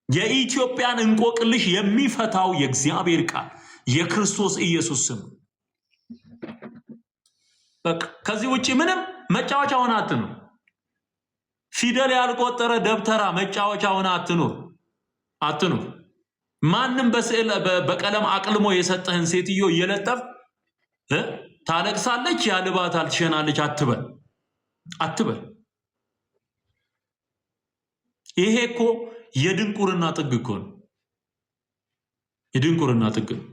የኢትዮጵያን እንቆቅልሽ የሚፈታው የእግዚአብሔር ቃል የክርስቶስ ኢየሱስ ስም። በቃ ከዚህ ውጪ ምንም መጫወቻ ሆነ አትኑር። ፊደል ያልቆጠረ ደብተራ መጫወቻ ሆነ አትኑር። ማንም በስዕል በቀለም አቅልሞ የሰጠህን ሴትዮ እየለጠፍ ታለቅሳለች፣ ያልባታል፣ ትሸናለች አትበል። ይሄ እኮ የድንቁርና ጥግ እኮ ነው። የድንቁርና ጥግ ነው።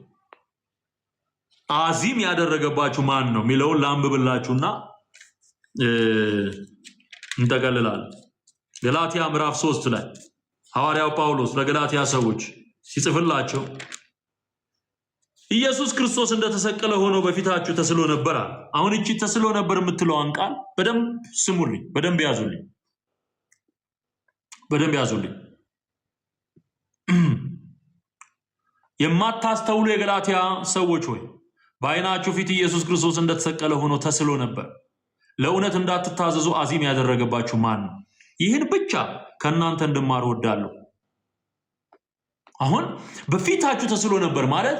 አዚም ያደረገባችሁ ማን ነው የሚለውን ላንብብላችሁና እንጠቀልላለን። ገላትያ ምዕራፍ 3 ላይ ሐዋርያው ጳውሎስ ለገላትያ ሰዎች ሲጽፍላቸው ኢየሱስ ክርስቶስ እንደተሰቀለ ሆኖ በፊታችሁ ተስሎ ነበር። አሁን እቺ ተስሎ ነበር የምትለዋን ቃል በደንብ ስሙልኝ፣ በደንብ ያዙልኝ። የማታስተውሉ የገላትያ ሰዎች ሆይ በዓይናችሁ ፊት ኢየሱስ ክርስቶስ እንደተሰቀለ ሆኖ ተስሎ ነበር። ለእውነት እንዳትታዘዙ አዚም ያደረገባችሁ ማን ነው? ይህን ብቻ ከእናንተ እንድማር እወዳለሁ። አሁን በፊታችሁ ተስሎ ነበር ማለት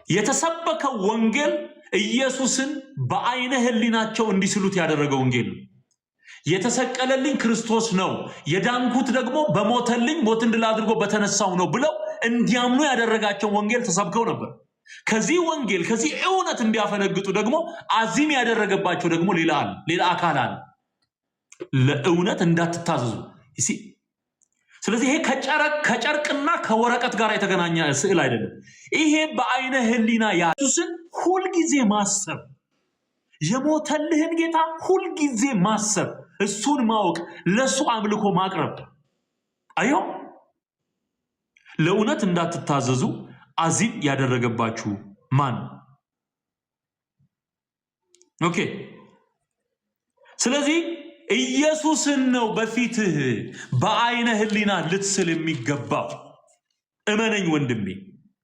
የተሰበከው ወንጌል ኢየሱስን በዓይነ ሕሊናቸው እንዲስሉት ያደረገ ወንጌል ነው። የተሰቀለልኝ ክርስቶስ ነው፣ የዳንኩት ደግሞ በሞተልኝ ሞትን ድል አድርጎ በተነሳው ነው ብለው እንዲያምኑ ያደረጋቸው ወንጌል ተሰብከው ነበር። ከዚህ ወንጌል ከዚህ እውነት እንዲያፈነግጡ ደግሞ አዚም ያደረገባቸው ደግሞ ሌላ አካል አለ። ለእውነት እንዳትታዘዙ። ስለዚህ ይሄ ከጨርቅና ከወረቀት ጋር የተገናኘ ስዕል አይደለም። ይሄ በአይነ ህሊና ኢየሱስን ሁልጊዜ ማሰብ፣ የሞተልህን ጌታ ሁልጊዜ ማሰብ፣ እሱን ማወቅ፣ ለሱ አምልኮ ማቅረብ። አዮ ለእውነት እንዳትታዘዙ አዚም ያደረገባችሁ ማን? ኦኬ። ስለዚህ ኢየሱስን ነው በፊትህ በአይነ ህሊና ልትስል የሚገባው። እመነኝ ወንድሜ፣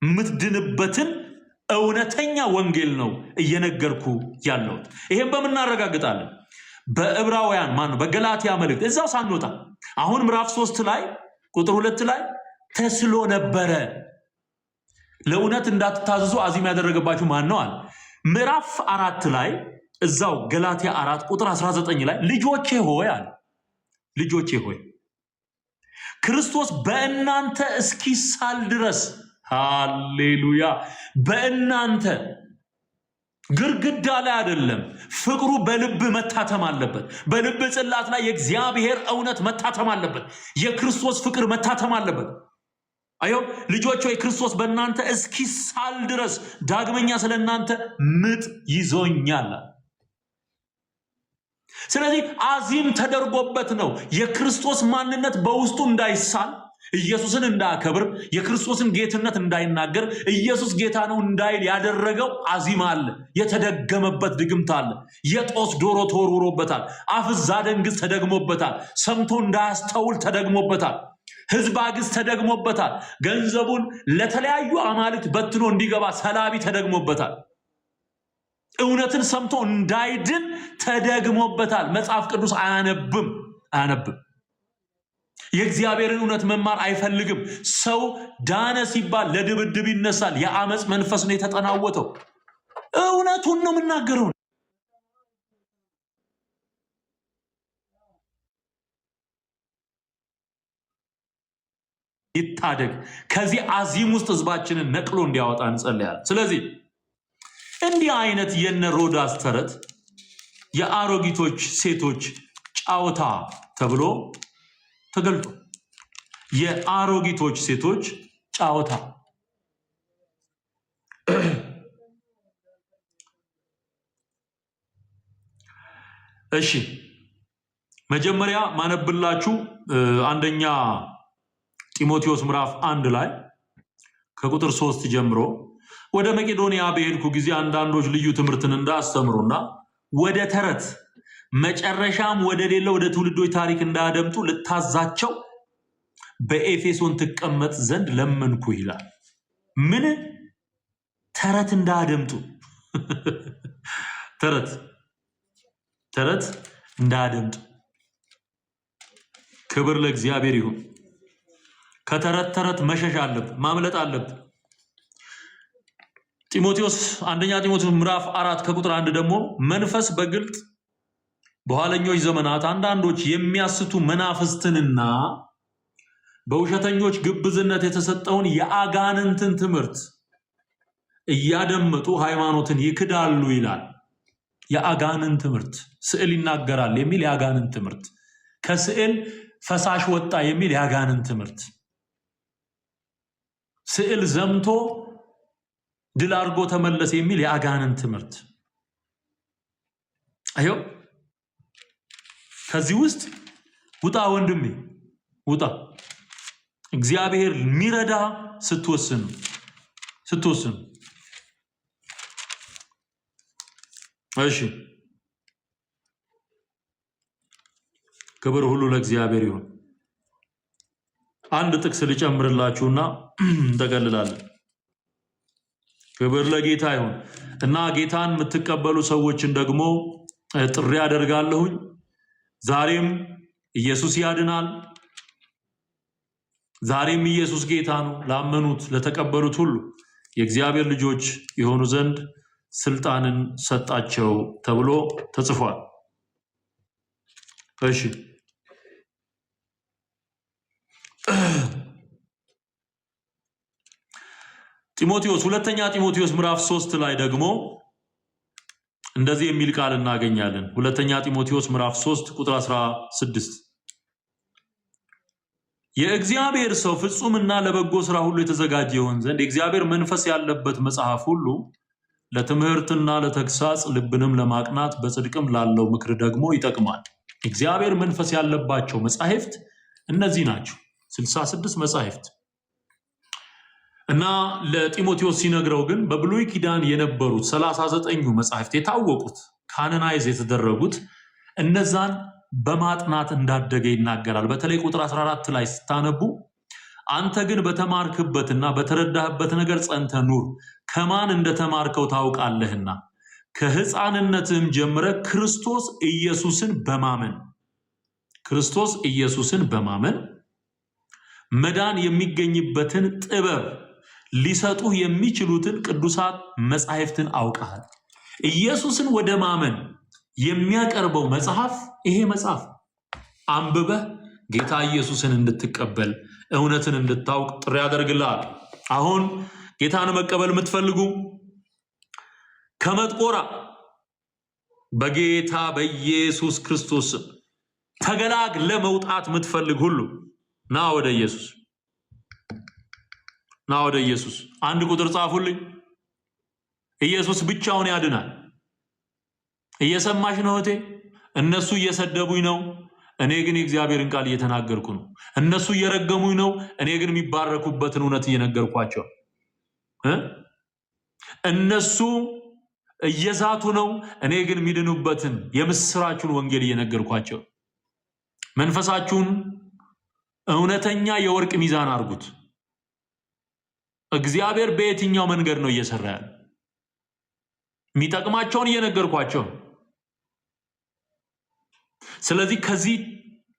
የምትድንበትን እውነተኛ ወንጌል ነው እየነገርኩ ያለሁት። ይሄን በምን እናረጋግጣለን? በዕብራውያን በገላትያ መልእክት እዛው ሳንወጣ አሁን ምዕራፍ 3 ላይ ቁጥር 2 ላይ ተስሎ ነበረ። ለእውነት እንዳትታዘዙ አዚም ያደረገባችሁ ማን ነው አለ። ምዕራፍ 4 ላይ እዛው ገላትያ 4 ቁጥር 19 ላይ ልጆቼ ሆይ አለ፣ ልጆቼ ሆይ ክርስቶስ በእናንተ እስኪሳል ድረስ፣ ሃሌሉያ፣ በእናንተ ግርግዳ ላይ አይደለም፣ ፍቅሩ በልብ መታተም አለበት። በልብ ጽላት ላይ የእግዚአብሔር እውነት መታተም አለበት። የክርስቶስ ፍቅር መታተም አለበት። አዮ ልጆች ሆይ ክርስቶስ በእናንተ እስኪሳል ድረስ ዳግመኛ ስለ እናንተ ምጥ ይዞኛል። ስለዚህ አዚም ተደርጎበት ነው የክርስቶስ ማንነት በውስጡ እንዳይሳል፣ ኢየሱስን እንዳያከብር፣ የክርስቶስን ጌትነት እንዳይናገር፣ ኢየሱስ ጌታ ነው እንዳይል ያደረገው አዚም አለ። የተደገመበት ድግምት አለ። የጦስ ዶሮ ተወርውሮበታል። አፍዛ ደንግዝ ተደግሞበታል። ሰምቶ እንዳያስተውል ተደግሞበታል። ሕዝብ አግዝ ተደግሞበታል። ገንዘቡን ለተለያዩ አማልክት በትኖ እንዲገባ ሰላቢ ተደግሞበታል። እውነትን ሰምቶ እንዳይድን ተደግሞበታል። መጽሐፍ ቅዱስ አያነብም። የእግዚአብሔርን እውነት መማር አይፈልግም። ሰው ዳነ ሲባል ለድብድብ ይነሳል። የአመፅ መንፈስ ነው የተጠናወተው። እውነቱን ነው የምናገረው። ይታደግ። ከዚህ አዚም ውስጥ ህዝባችንን ነቅሎ እንዲያወጣ እንጸልያለን። ስለዚህ እንዲህ አይነት የነ ሮዳስ ተረት የአሮጊቶች ሴቶች ጫወታ ተብሎ ተገልጦ የአሮጊቶች ሴቶች ጫወታ እሺ፣ መጀመሪያ ማነብላችሁ አንደኛ ጢሞቴዎስ ምዕራፍ 1 ላይ ከቁጥር 3 ጀምሮ ወደ መቄዶንያ በሄድኩ ጊዜ አንዳንዶች ልዩ ትምህርትን እንዳስተምሩና ወደ ተረት መጨረሻም ወደ ሌላ ወደ ትውልዶች ታሪክ እንዳያደምጡ ልታዛቸው በኤፌሶን ትቀመጥ ዘንድ ለመንኩ ይላል። ምን ተረት እንዳያደምጡ? ተረት እንዳያደምጡ። ክብር ለእግዚአብሔር ይሁን። ከተረት መሸሽ አለብን፣ ማምለጥ አለብን። አንደኛ ጢሞቴዎስ ምዕራፍ 4 ከቁጥር 1 ደግሞ መንፈስ በግልጥ በኋለኞች ዘመናት አንዳንዶች የሚያስቱ መናፍስትንና በውሸተኞች ግብዝነት የተሰጠውን የአጋንንትን ትምህርት እያደመጡ ሃይማኖትን ይክዳሉ ይላል። የአጋንንት ትምህርት ስዕል ይናገራል የሚል የአጋንንት ትምህርት፣ ከስዕል ፈሳሽ ወጣ የሚል የአጋንንት ትምህርት፣ ስዕል ዘምቶ ድል አድርጎ ተመለሰ የሚል የአጋንንት ትምህርት። አዮ ከዚህ ውስጥ ውጣ ወንድሜ፣ ውጣ። እግዚአብሔር ሚረዳ ስትወስን። እሺ፣ ክብር ሁሉ ለእግዚአብሔር ይሁን። አንድ ጥቅስ ልጨምርላችሁና እንጠቀልላለን። ክብር ለጌታ ይሁን እና ጌታን የምትቀበሉ ሰዎችን ደግሞ ጥሪ አደርጋለሁኝ። ዛሬም ኢየሱስ ያድናል። ዛሬም ኢየሱስ ጌታ ነው። ላመኑት ለተቀበሉት ሁሉ የእግዚአብሔር ልጆች የሆኑ ዘንድ ስልጣንን ሰጣቸው ተብሎ ተጽፏል። እሺ፣ ጢሞቴዎስ ሁለተኛ ጢሞቴዎስ ምዕራፍ 3 ላይ ደግሞ እንደዚህ የሚል ቃል እናገኛለን። ሁለተኛ ጢሞቴዎስ ምዕራፍ 3 ቁጥር 16 የእግዚአብሔር ሰው ፍጹምና ለበጎ ሥራ ሁሉ የተዘጋጀ ይሆን ዘንድ የእግዚአብሔር መንፈስ ያለበት መጽሐፍ ሁሉ ለትምህርትና ለተግሳጽ ልብንም ለማቅናት በጽድቅም ላለው ምክር ደግሞ ይጠቅማል። እግዚአብሔር መንፈስ ያለባቸው መጻሕፍት እነዚህ ናቸው። 66 መጻሕፍት እና ለጢሞቴዎስ ሲነግረው ግን በብሉይ ኪዳን የነበሩት 39ኙ መጻሕፍት የታወቁት ካኖናይዝ የተደረጉት እነዛን በማጥናት እንዳደገ ይናገራል። በተለይ ቁጥር 14 ላይ ስታነቡ አንተ ግን በተማርክበትና በተረዳህበት ነገር ጸንተህ ኑር፣ ከማን እንደተማርከው ታውቃለህና ከሕፃንነትህም ጀምረህ ክርስቶስ ኢየሱስን በማመን መዳን የሚገኝበትን ጥበብ ሊሰጡህ የሚችሉትን ቅዱሳት መጻሕፍትን አውቀሃል። ኢየሱስን ወደ ማመን የሚያቀርበው መጽሐፍ ይሄ መጽሐፍ አንብበህ ጌታ ኢየሱስን እንድትቀበል እውነትን እንድታውቅ ጥሪ ያደርግልሃል። አሁን ጌታን መቀበል የምትፈልጉ ከመጥቆራ በጌታ በኢየሱስ ክርስቶስ ተገላግለ መውጣት የምትፈልግ ሁሉ ና ወደ ኢየሱስ። አንድ ቁጥር ጻፉልኝ። ኢየሱስ ብቻውን ያድናል። እየሰማሽ ነው እህቴ? እነሱ እየሰደቡኝ ነው፣ እኔ ግን የእግዚአብሔርን ቃል እየተናገርኩ ነው። እነሱ እየረገሙኝ ነው፣ እኔ ግን የሚባረኩበትን እውነት እየነገርኳቸው። እነሱ እየዛቱ ነው፣ እኔ ግን የሚድኑበትን የምስራቹን ወንጌል እየነገርኳቸው። መንፈሳችሁን እውነተኛ የወርቅ ሚዛን አድርጉት። እግዚአብሔር በየትኛው መንገድ ነው እየሰራ ያለ? የሚጠቅማቸውን እየነገርኳቸው። ስለዚህ ከዚህ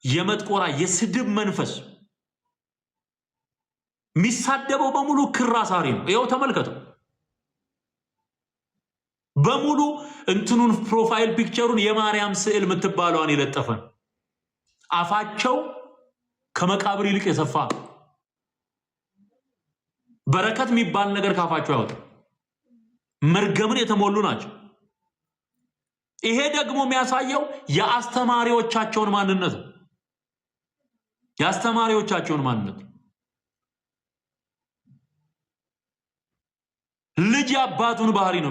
የመጥቆራ የስድብ መንፈስ የሚሳደበው በሙሉ ክር አሳሪ ነው። ይኸው ተመልከቱ። በሙሉ እንትኑን ፕሮፋይል ፒክቸሩን የማርያም ስዕል የምትባለዋን የለጠፈን አፋቸው ከመቃብር ይልቅ የሰፋ በረከት የሚባል ነገር ካፋቸው ያወጣ መርገምን የተሞሉ ናቸው። ይሄ ደግሞ የሚያሳየው የአስተማሪዎቻቸውን ማንነት ነው። ልጅ የአባቱን ባህሪ ነው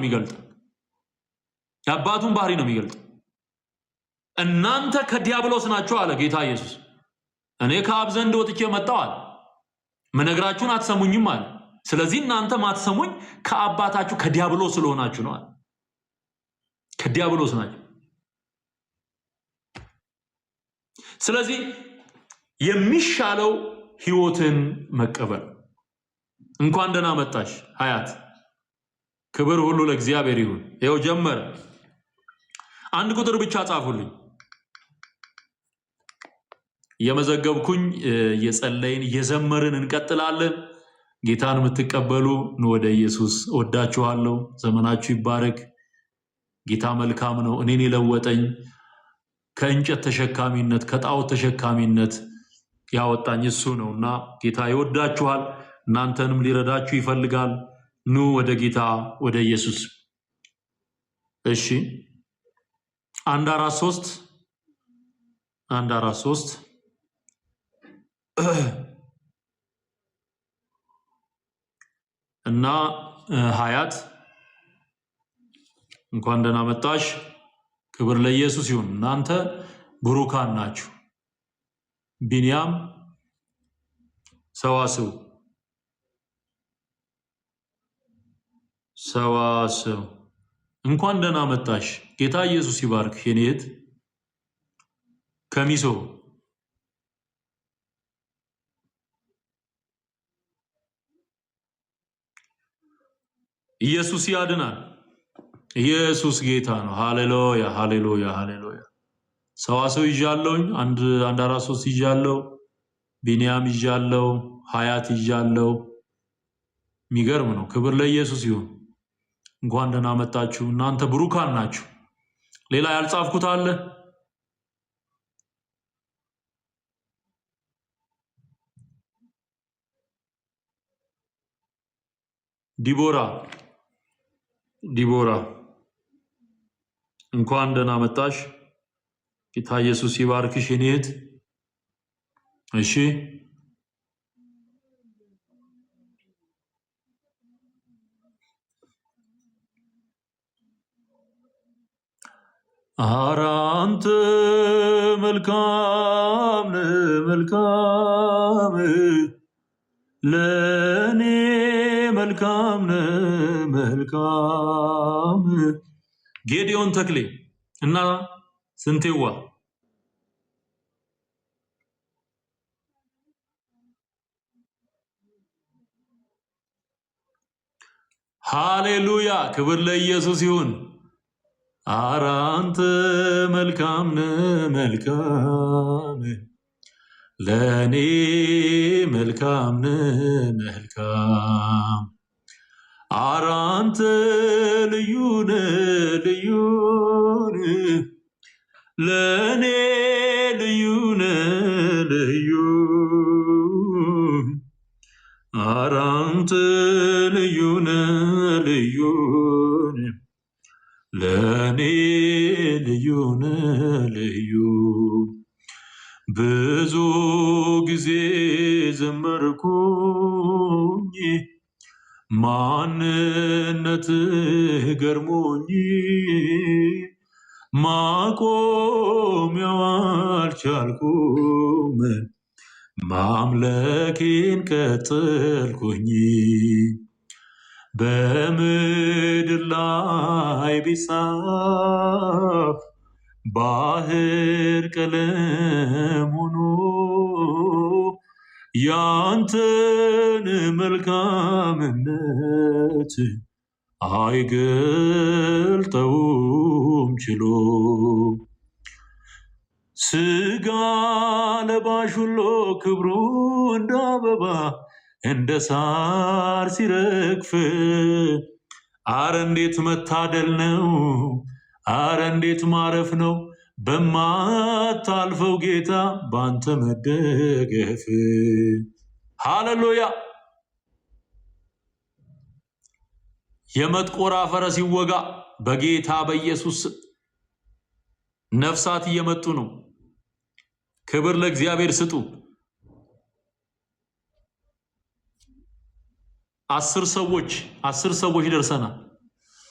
የሚገልጠው። እናንተ ከዲያብሎስ ናችሁ አለ ጌታ ኢየሱስ። እኔ ከአብ ዘንድ ወጥቼ መጣሁ አለ። መነግራችሁን አትሰሙኝም አለ። ስለዚህ እናንተ ማትሰሙኝ ከአባታችሁ ከዲያብሎስ ስለሆናችሁ ነው አለ። ከዲያብሎስ ናችሁ። ስለዚህ የሚሻለው ሕይወትን መቀበል። እንኳን ደህና መጣሽ ሀያት። ክብር ሁሉ ለእግዚአብሔር ይሁን። ይኸው ጀመረ። አንድ ቁጥር ብቻ ጻፉልኝ። የመዘገብኩኝ የጸለይን የዘመርን እንቀጥላለን። ጌታን የምትቀበሉ ወደ ኢየሱስ። ወዳችኋለሁ። ዘመናችሁ ይባረክ። ጌታ መልካም ነው። እኔን የለወጠኝ ከእንጨት ተሸካሚነት ከጣዖት ተሸካሚነት ያወጣኝ እሱ ነውና ጌታ ይወዳችኋል። እናንተንም ሊረዳችሁ ይፈልጋል። ኑ ወደ ጌታ ወደ ኢየሱስ። እሺ 143 እና ሀያት እንኳን ደህና መጣሽ። ክብር ለኢየሱስ ይሁን። እናንተ ብሩካን ናችሁ። ቢንያም ሰዋስው እንኳን ደህና መጣሽ። ጌታ ኢየሱስ ይባርክ። የኔት ከሚሶ ኢየሱስ ያድናል። ኢየሱስ ጌታ ነው። ሃሌሉያ ሃሌሉያ ሃሌሉያ። ሰዋስው ይዣለሁኝ። 143 ይዣለሁ። ቢንያም ይዣለሁ። ሀያት ይዣለሁ። የሚገርም ነው። ክብር ለኢየሱስ ይሁን። እንኳን ደህና መጣችሁ። እናንተ ብሩካን ናችሁ። ሌላ ያልጻፍኩት አለ? ዲቦራ ዲቦራ እንኳን ደህና መጣሽ። ጌታ ኢየሱስ ይባርክሽ የኔ እህት። እሺ ኧረ አንተ መልካም መልካም ለእኔ መልካም መልካም። ጌዲዮን ተክሌ እና ስንቴዋ ሃሌሉያ፣ ክብር ለኢየሱስ ይሁን። ኧረ አንተ መልካም መልካም ለእኔ መልካም መልካም። ኧረ አንተ ልዩ ልዩ ለእኔ ልዩ ልዩ። ኧረ አንተ ልዩ ልዩ ለእኔ ልዩ ልዩ። ብዙ ጊዜ ዘመርኩኝ ማንነትህ ገርሞኝ ማቆሚያው አልቻልኩም ማምለኬን ቀጠልኩኝ። በምድር ላይ ቢጻፍ ባህር ቀለም ሆኖ ያንተን መልካምነት አይገልጠውም ችሎ። ስጋ ለባሽ ሁሉ ክብሩ እንደ አበባ እንደ ሳር ሲረግፍ፣ አረ እንዴት መታደል ነው! አረ እንዴት ማረፍ ነው! በማታልፈው ጌታ ባንተ መደገፍ። ሃሌሉያ! የመጥቆራ ፈረስ ይወጋ በጌታ በኢየሱስ። ነፍሳት እየመጡ ነው። ክብር ለእግዚአብሔር ስጡ። 10 ሰዎች ደርሰናል።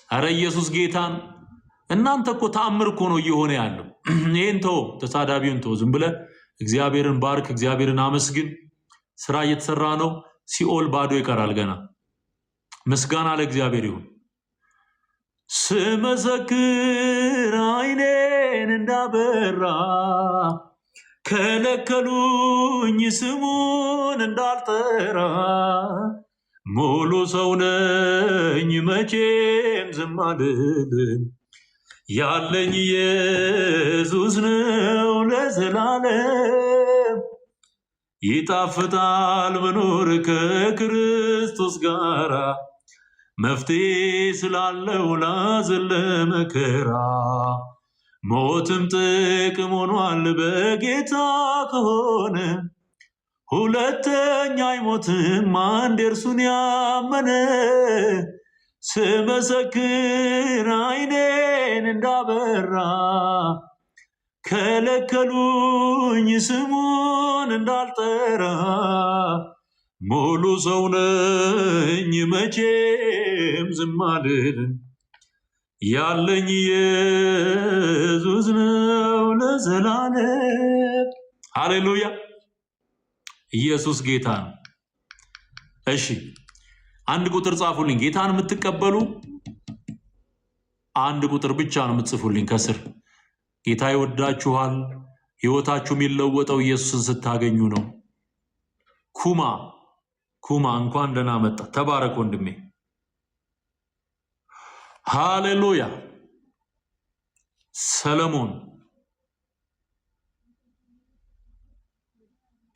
አረ ኢየሱስ ጌታን። እናንተ እኮ ተአምር እኮ ነው እየሆነ ያለው። ይሄን ተው፣ ተሳዳቢውን ተው። ዝም ብለህ እግዚአብሔርን ባርክ፣ እግዚአብሔርን አመስግን። ስራ እየተሰራ ነው። ሲኦል ባዶ ይቀራል ገና። ምስጋና ለእግዚአብሔር ይሁን። ስመሰክር ዓይኔን እንዳበራ ከለከሉኝ ስሙን እንዳልጠራ። ሙሉ ሰው ነኝ መቼም ዝም አልልም። ያለኝ ኢየሱስ ነው ለዘላለም። ይጣፍጣል መኖር ከክርስቶስ ጋራ መፍትሄ ስላለው ላዘን ለመከራ። ሞትም ጥቅም ሆኗል በጌታ ከሆነ ሁለተኛ አይሞትም አንድ እርሱን ያመነ። ስመሰክር ዓይኔን እንዳበራ ከለከሉኝ ስሙን እንዳልጠራ። ሙሉ ሰው ነኝ መቼም ዝም አልልም። ያለኝ ኢየሱስ ነው ለዘላለም። ሃሌሉያ! ኢየሱስ ጌታ ነው። እሺ 1 ቁጥር ጻፉልኝ። ጌታን የምትቀበሉ 1 ቁጥር ብቻ ነው የምትጽፉልኝ ከስር። ጌታ ይወዳችኋል። ህይወታችሁ የሚለወጠው ኢየሱስን ስታገኙ ነው። ኩማ እንኳን ደህና መጣ። ተባረክ ወንድሜ። ሃሌሉያ። ሰለሞን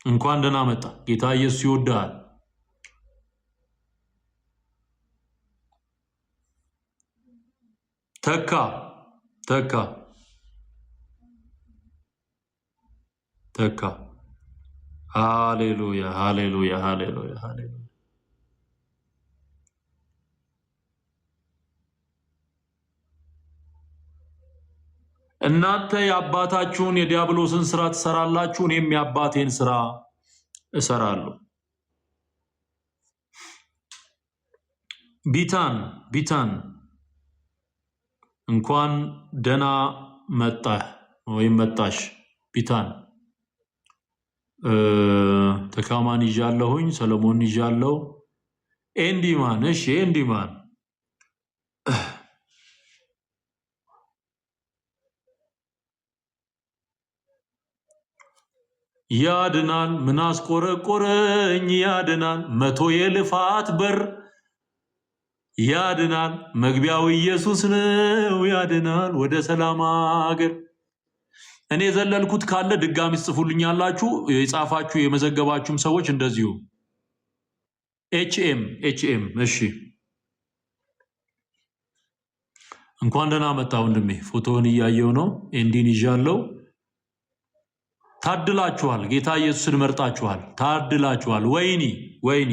እንኳን ደህና መጣ። ጌታ ኢየሱስ ይወዳል። ተካ ሃሌሉያ። እናንተ የአባታችሁን የዲያብሎስን ስራ ትሰራላችሁ፣ እኔም የአባቴን ስራ እሰራለሁ። ቢታን እንኳን ደህና መጣህ ወይም መጣሽ ቢታን። ተካማን ይዣለሁኝ፣ ሰለሞን ይዣለሁ። ኤንዲማን እሺ፣ ኤንዲማን ያድናል። ምን አስቆረቆረኝ? ያድናል። መቶ የልፋት በር ያድናል። መግቢያው ኢየሱስ ነው። ያድናል ወደ ሰላም አገር። እኔ የዘለልኩት ካለ ድጋሚ ጽፉልኛላችሁ። የጻፋችሁ የመዘገባችሁም ሰዎች እንደዚሁ። ኤችኤም እሺ፣ እንኳን ደህና መጣ ወንድሜ። ፎቶውን እያየው ነው። ኤንዲን ይዣለሁ። ታድላችኋል። ጌታ ኢየሱስን መርጣችኋል። ታድላችኋል። ወይኒ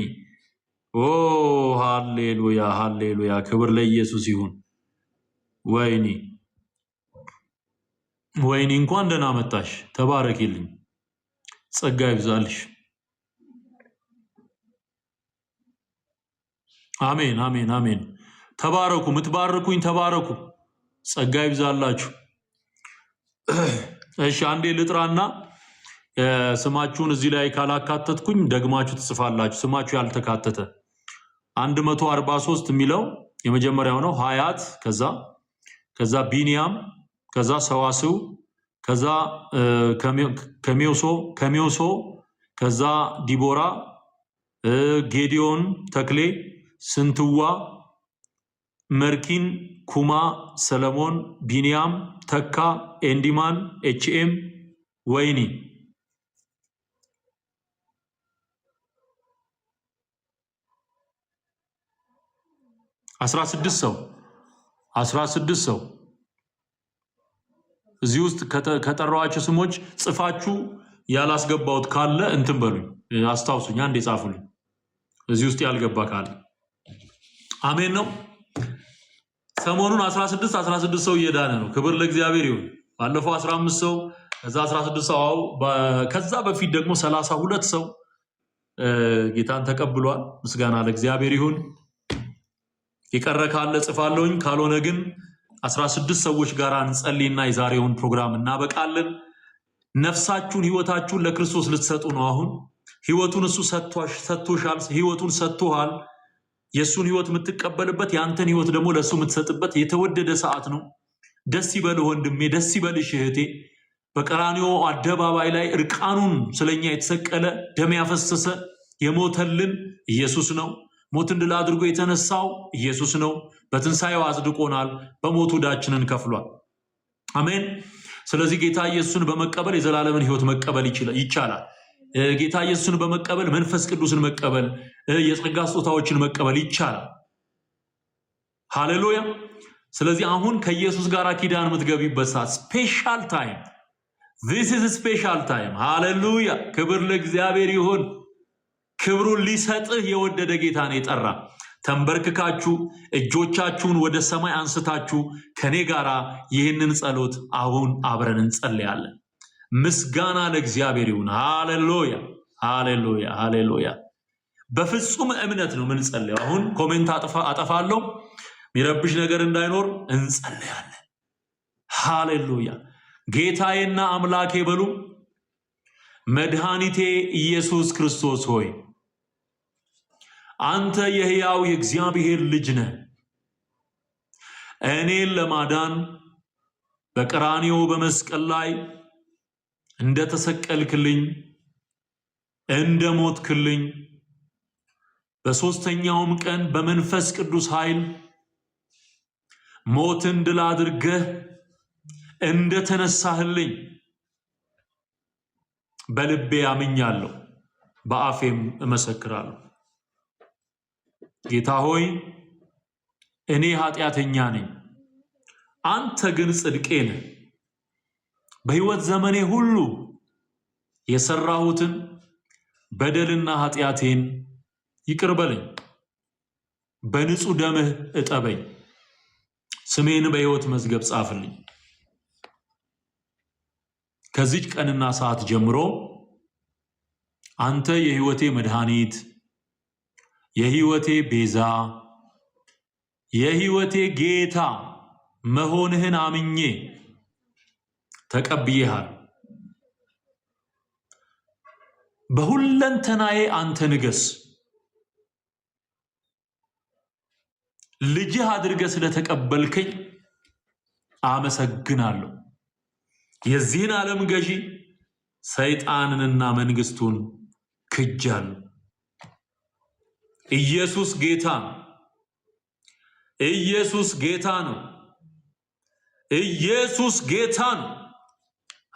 ኦ ሃሌሉያ፣ ሃሌሉያ። ክብር ለኢየሱስ ይሁን። ወይኒ እንኳን ደህና መጣሽ። ተባረኪልኝ። ጸጋ ይብዛልሽ። አሜን፣ አሜን፣ አሜን። ተባረኩ። ምትባረኩኝ ተባረኩ። ጸጋ ይብዛላችሁ። እሺ፣ አንዴ ልጥራና ስማችሁን እዚህ ላይ ካላካተትኩኝ ደግማችሁ ትጽፋላችሁ። ስማችሁ ያልተካተተ 143 የሚለው የመጀመሪያው ነው። ሀያት፣ ከዛ ቢኒያም፣ ከዛ ሰዋስው፣ ከዛ ከሚዮሶ፣ ከዛ ዲቦራ፣ ጌዲዮን፣ ተክሌ፣ ስንትዋ፣ መርኪን፣ ኩማ፣ ሰለሞን፣ ቢኒያም፣ ተካ፣ ኤንዲማን፣ ኤችኤም፣ ወይኒ። አስራ ስድስት ሰው እዚህ ውስጥ ከጠራዋቸው ስሞች ጽፋችሁ ያላስገባውት ካለ እንትን በሉኝ፣ አስታውሱኝ፣ አንዴ ጻፉልኝ። እዚህ ውስጥ ያልገባ ካለ አሜን ነው። ሰሞኑን 16 ሰው እየዳነ ነው። ክብር ለእግዚአብሔር ይሁን። ባለፈው 15 ሰው፣ ከዛ 16 ሰው፣ ከዛ በፊት ደግሞ 32 ሰው ጌታን ተቀብሏል። ምስጋና ለእግዚአብሔር ይሁን። የቀረ ካለ ጽፋለሁኝ፣ ካልሆነ ግን 16 ሰዎች ጋር እንጸልይና የዛሬውን ፕሮግራም እናበቃለን። ነፍሳችሁን ህይወታችሁን ለክርስቶስ ልትሰጡ ነው። አሁን ህይወቱን እሱ ሰጥቶሻል። ህይወቱን ሰጥቶሃል። የሱን ህይወት የምትቀበልበት፣ ያንተን ህይወት ደግሞ ለሱ የምትሰጥበት የተወደደ ሰዓት ነው። ደስ ይበልህ ወንድሜ፣ ደስ ይበልሽ እህቴ። በቀራንዮ አደባባይ ላይ እርቃኑን ስለኛ የተሰቀለ ደም ያፈሰሰ የሞተልን ኢየሱስ ነው። ሞትን ድል አድርጎ የተነሳው ኢየሱስ ነው። በትንሳኤው አጽድቆናል። በሞቱ ዕዳችንን ከፍሏል። አሜን። ስለዚህ ጌታ ኢየሱስን በመቀበል የዘላለምን ህይወት መቀበል ይቻላል። ጌታ ኢየሱስን በመቀበል መንፈስ ቅዱስን መቀበል፣ የጸጋ ስጦታዎችን መቀበል ይቻላል። ሃሌሉያ። ስለዚህ አሁን ከኢየሱስ ጋር ኪዳን የምትገቢበት ሰዓት ስፔሻል ታይም፣ this is a special time። ሃሌሉያ። ክብር ለእግዚአብሔር ይሁን። ክብሩን ሊሰጥህ የወደደ ጌታ ነው የጠራ። ተንበርክካችሁ እጆቻችሁን ወደ ሰማይ አንስታችሁ ከኔ ጋራ ይህንን ጸሎት አሁን አብረን እንጸልያለን። ምስጋና ለእግዚአብሔር ይሁን። ሃሌሉያ፣ ሃሌሉያ፣ ሃሌሉያ። በፍጹም እምነት ነው የምንጸልየው። አሁን ኮሜንት አጠፋለሁ፣ የሚረብሽ ነገር እንዳይኖር እንጸልያለን። ሃሌሉያ። ጌታዬና አምላኬ በሉ። መድኃኒቴ ኢየሱስ ክርስቶስ ሆይ አንተ የሕያው የእግዚአብሔር ልጅ ነህ። እኔን ለማዳን በቀራንዮ በመስቀል ላይ እንደተሰቀልክልኝ፣ እንደሞትክልኝ፣ በሦስተኛውም ቀን በመንፈስ ቅዱስ ኃይል ሞትን ድል አድርገህ እንደተነሳህልኝ በልቤ አምኛለሁ፣ በአፌም እመሰክራለሁ። ጌታ ሆይ እኔ ኃጢአተኛ ነኝ፣ አንተ ግን ጽድቄ ነህ። በሕይወት ዘመኔ ሁሉ የሰራሁትን በደልና ኃጢአቴን ይቅር በለኝ፣ በንጹህ ደምህ እጠበኝ፣ ስሜን በሕይወት መዝገብ ጻፍልኝ። ከዚች ቀንና ሰዓት ጀምሮ አንተ የህይወቴ መድኃኒት፣ የህይወቴ ቤዛ፣ የህይወቴ ጌታ መሆንህን አምኜ ተቀብዬሃል። በሁለንተናዬ አንተ ንገስ። ልጅህ አድርገህ ስለተቀበልከኝ አመሰግናለሁ። የዚህን ዓለም ገዢ ሰይጣንንና መንግስቱን ክጃለሁ። ኢየሱስ ጌታ ነው። ኢየሱስ ጌታ ነው። ኢየሱስ ጌታ ነው።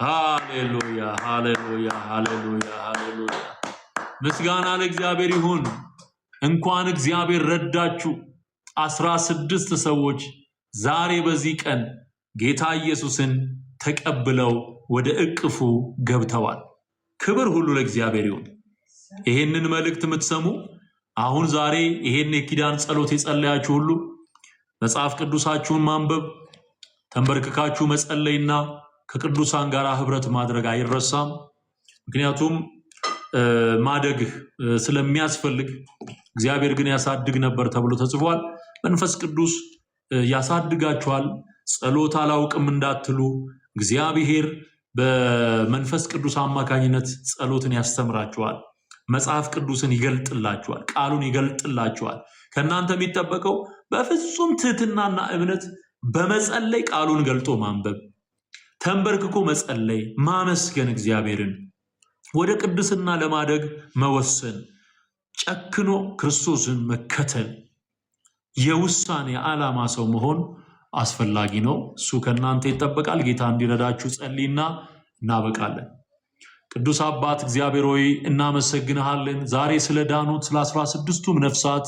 ሃሌሉያ ሃሌሉያ ሃሌሉያ ሃሌሉያ። ምስጋና ለእግዚአብሔር ይሁን። እንኳን እግዚአብሔር ረዳችሁ። 16 ሰዎች ዛሬ በዚህ ቀን ጌታ ኢየሱስን ተቀብለው ወደ እቅፉ ገብተዋል። ክብር ሁሉ ለእግዚአብሔር ይሁን። ይሄንን መልእክት የምትሰሙ አሁን ዛሬ ይሄን የኪዳን ጸሎት የጸለያችሁ ሁሉ መጽሐፍ ቅዱሳችሁን ማንበብ፣ ተንበርክካችሁ መጸለይና ከቅዱሳን ጋር ህብረት ማድረግ አይረሳም። ምክንያቱም ማደግ ስለሚያስፈልግ እግዚአብሔር ግን ያሳድግ ነበር ተብሎ ተጽፏል። መንፈስ ቅዱስ ያሳድጋችኋል። ጸሎት አላውቅም እንዳትሉ እግዚአብሔር በመንፈስ ቅዱስ አማካኝነት ጸሎትን ያስተምራችኋል። መጽሐፍ ቅዱስን ይገልጥላችኋል። ቃሉን ይገልጥላችኋል። ከእናንተ የሚጠበቀው በፍጹም ትህትናና እምነት በመጸለይ ቃሉን ገልጦ ማንበብ፣ ተንበርክኮ መጸለይ፣ ማመስገን፣ እግዚአብሔርን ወደ ቅድስና ለማደግ መወሰን፣ ጨክኖ ክርስቶስን መከተል፣ የውሳኔ ዓላማ ሰው መሆን አስፈላጊ ነው። እሱ ከእናንተ ይጠበቃል። ጌታ እንዲረዳችሁ ጸልይና እናበቃለን። ቅዱስ አባት እግዚአብሔር ሆይ እናመሰግንሃለን። ዛሬ ስለ ዳኑት ስለ 16ቱም ነፍሳት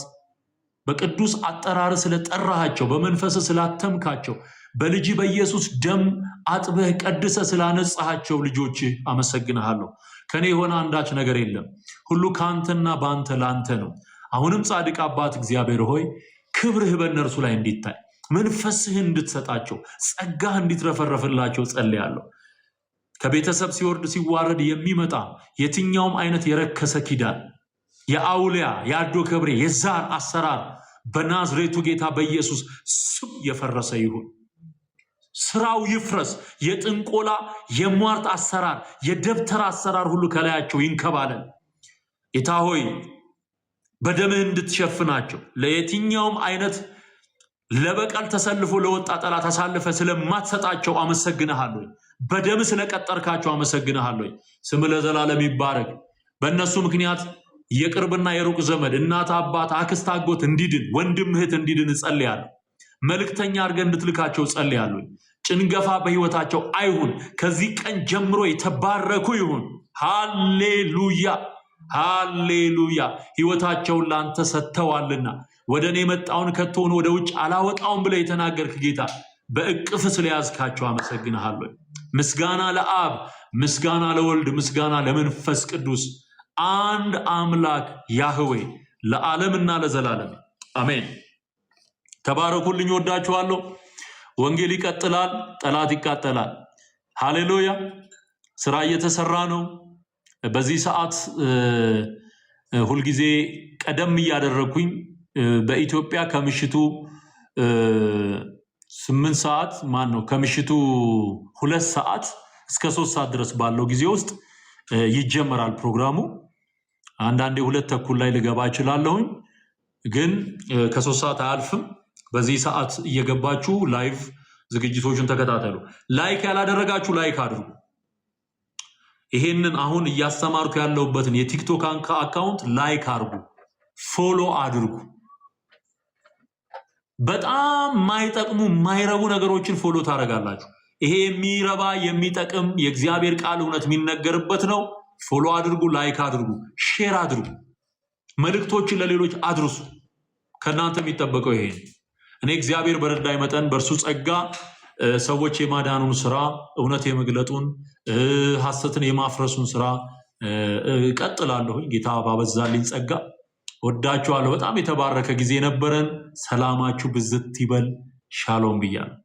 በቅዱስ አጠራር ስለጠራሃቸው፣ በመንፈስ ስላተምካቸው፣ በልጅ በኢየሱስ ደም አጥበህ ቀድሰ ስላነጻሃቸው ልጆች አመሰግንሃለሁ። ከኔ የሆነ አንዳች ነገር የለም። ሁሉ ካንተና ባንተ ላንተ ነው። አሁንም ጻድቅ አባት እግዚአብሔር ሆይ ክብርህ በእነርሱ ላይ እንዲታይ፣ መንፈስህን እንድትሰጣቸው፣ ጸጋህ እንዲትረፈረፍላቸው ጸልያለሁ። ከቤተሰብ ሲወርድ ሲዋረድ የሚመጣ የትኛውም አይነት የረከሰ ኪዳን፣ የአውሊያ የአዶ ከብሬ የዛር አሰራር በናዝሬቱ ጌታ በኢየሱስ ስም የፈረሰ ይሁን። ስራው ይፍረስ። የጥንቆላ የሟርት አሰራር፣ የደብተር አሰራር ሁሉ ከላያቸው ይንከባለል። ጌታ ሆይ በደምህ እንድትሸፍናቸው፣ ለየትኛውም አይነት ለበቀል ተሰልፎ ለወጣ ጠላት አሳልፈ ስለማትሰጣቸው አመሰግንሃለሁ። በደም ስለቀጠርካቸው አመሰግንሃለሁ። ስም ለዘላለም ይባረክ። በእነሱ ምክንያት የቅርብና የሩቅ ዘመድ፣ እናት፣ አባት፣ አክስት፣ አጎት እንዲድን፣ ወንድም እህት እንዲድን እጸልያለሁ። መልእክተኛ አድርገህ እንድትልካቸው እጸልያለሁ። ጭንገፋ በህይወታቸው አይሁን። ከዚህ ቀን ጀምሮ የተባረኩ ይሁን። ሃሌሉያ ሃሌሉያ። ህይወታቸውን ላንተ ሰጥተዋልና ወደ እኔ የመጣውን ከቶውን ወደ ውጭ አላወጣውን ብለህ የተናገርክ ጌታ በእቅፍ ስለያዝካቸው አመሰግንሃለሁ። ምስጋና ለአብ፣ ምስጋና ለወልድ፣ ምስጋና ለመንፈስ ቅዱስ አንድ አምላክ ያህዌ ለዓለምና ለዘላለም አሜን። ተባረኩልኝ። ወዳችኋለሁ። ወንጌል ይቀጥላል። ጠላት ይቃጠላል። ሃሌሉያ። ስራ እየተሰራ ነው። በዚህ ሰዓት ሁልጊዜ ቀደም እያደረኩኝ በኢትዮጵያ ከምሽቱ 8 ሰዓት ከምሽቱ 2 ሰዓት እስከ 3 ሰዓት ድረስ ባለው ጊዜ ውስጥ ይጀመራል ፕሮግራሙ። አንዳንዴ 2 ተኩል ላይ ልገባ እችላለሁኝ፣ ግን ከ3 ሰዓት አያልፍም። በዚህ ሰዓት እየገባችሁ ላይቭ ዝግጅቶችን ተከታተሉ። ላይክ ያላደረጋችሁ ላይክ አድርጉ። ይሄንን አሁን እያስተማርኩ ያለሁበትን የቲክቶክ አካውንት ላይክ አድርጉ፣ ፎሎ አድርጉ። በጣም ማይጠቅሙ ማይረቡ ነገሮችን ፎሎ ታደርጋላችሁ። ይሄ የሚረባ የሚጠቅም የእግዚአብሔር ቃል እውነት የሚነገርበት ነው። ፎሎ አድርጉ፣ ላይክ አድርጉ፣ ሼር አድርጉ፣ መልእክቶችን ለሌሎች አድርሱ። ከእናንተ የሚጠበቀው ይሄ ነው። እኔ እግዚአብሔር በረዳይ መጠን በእርሱ ጸጋ ሰዎች የማዳኑን ስራ፣ እውነት የመግለጡን፣ ሐሰትን የማፍረሱን ስራ እቀጥላለሁ። ጌታ ባበዛልኝ ጸጋ ወዳችኋለሁ። በጣም የተባረከ ጊዜ ነበረን። ሰላማችሁ ብዝት ይበል። ሻሎም ብያለሁ።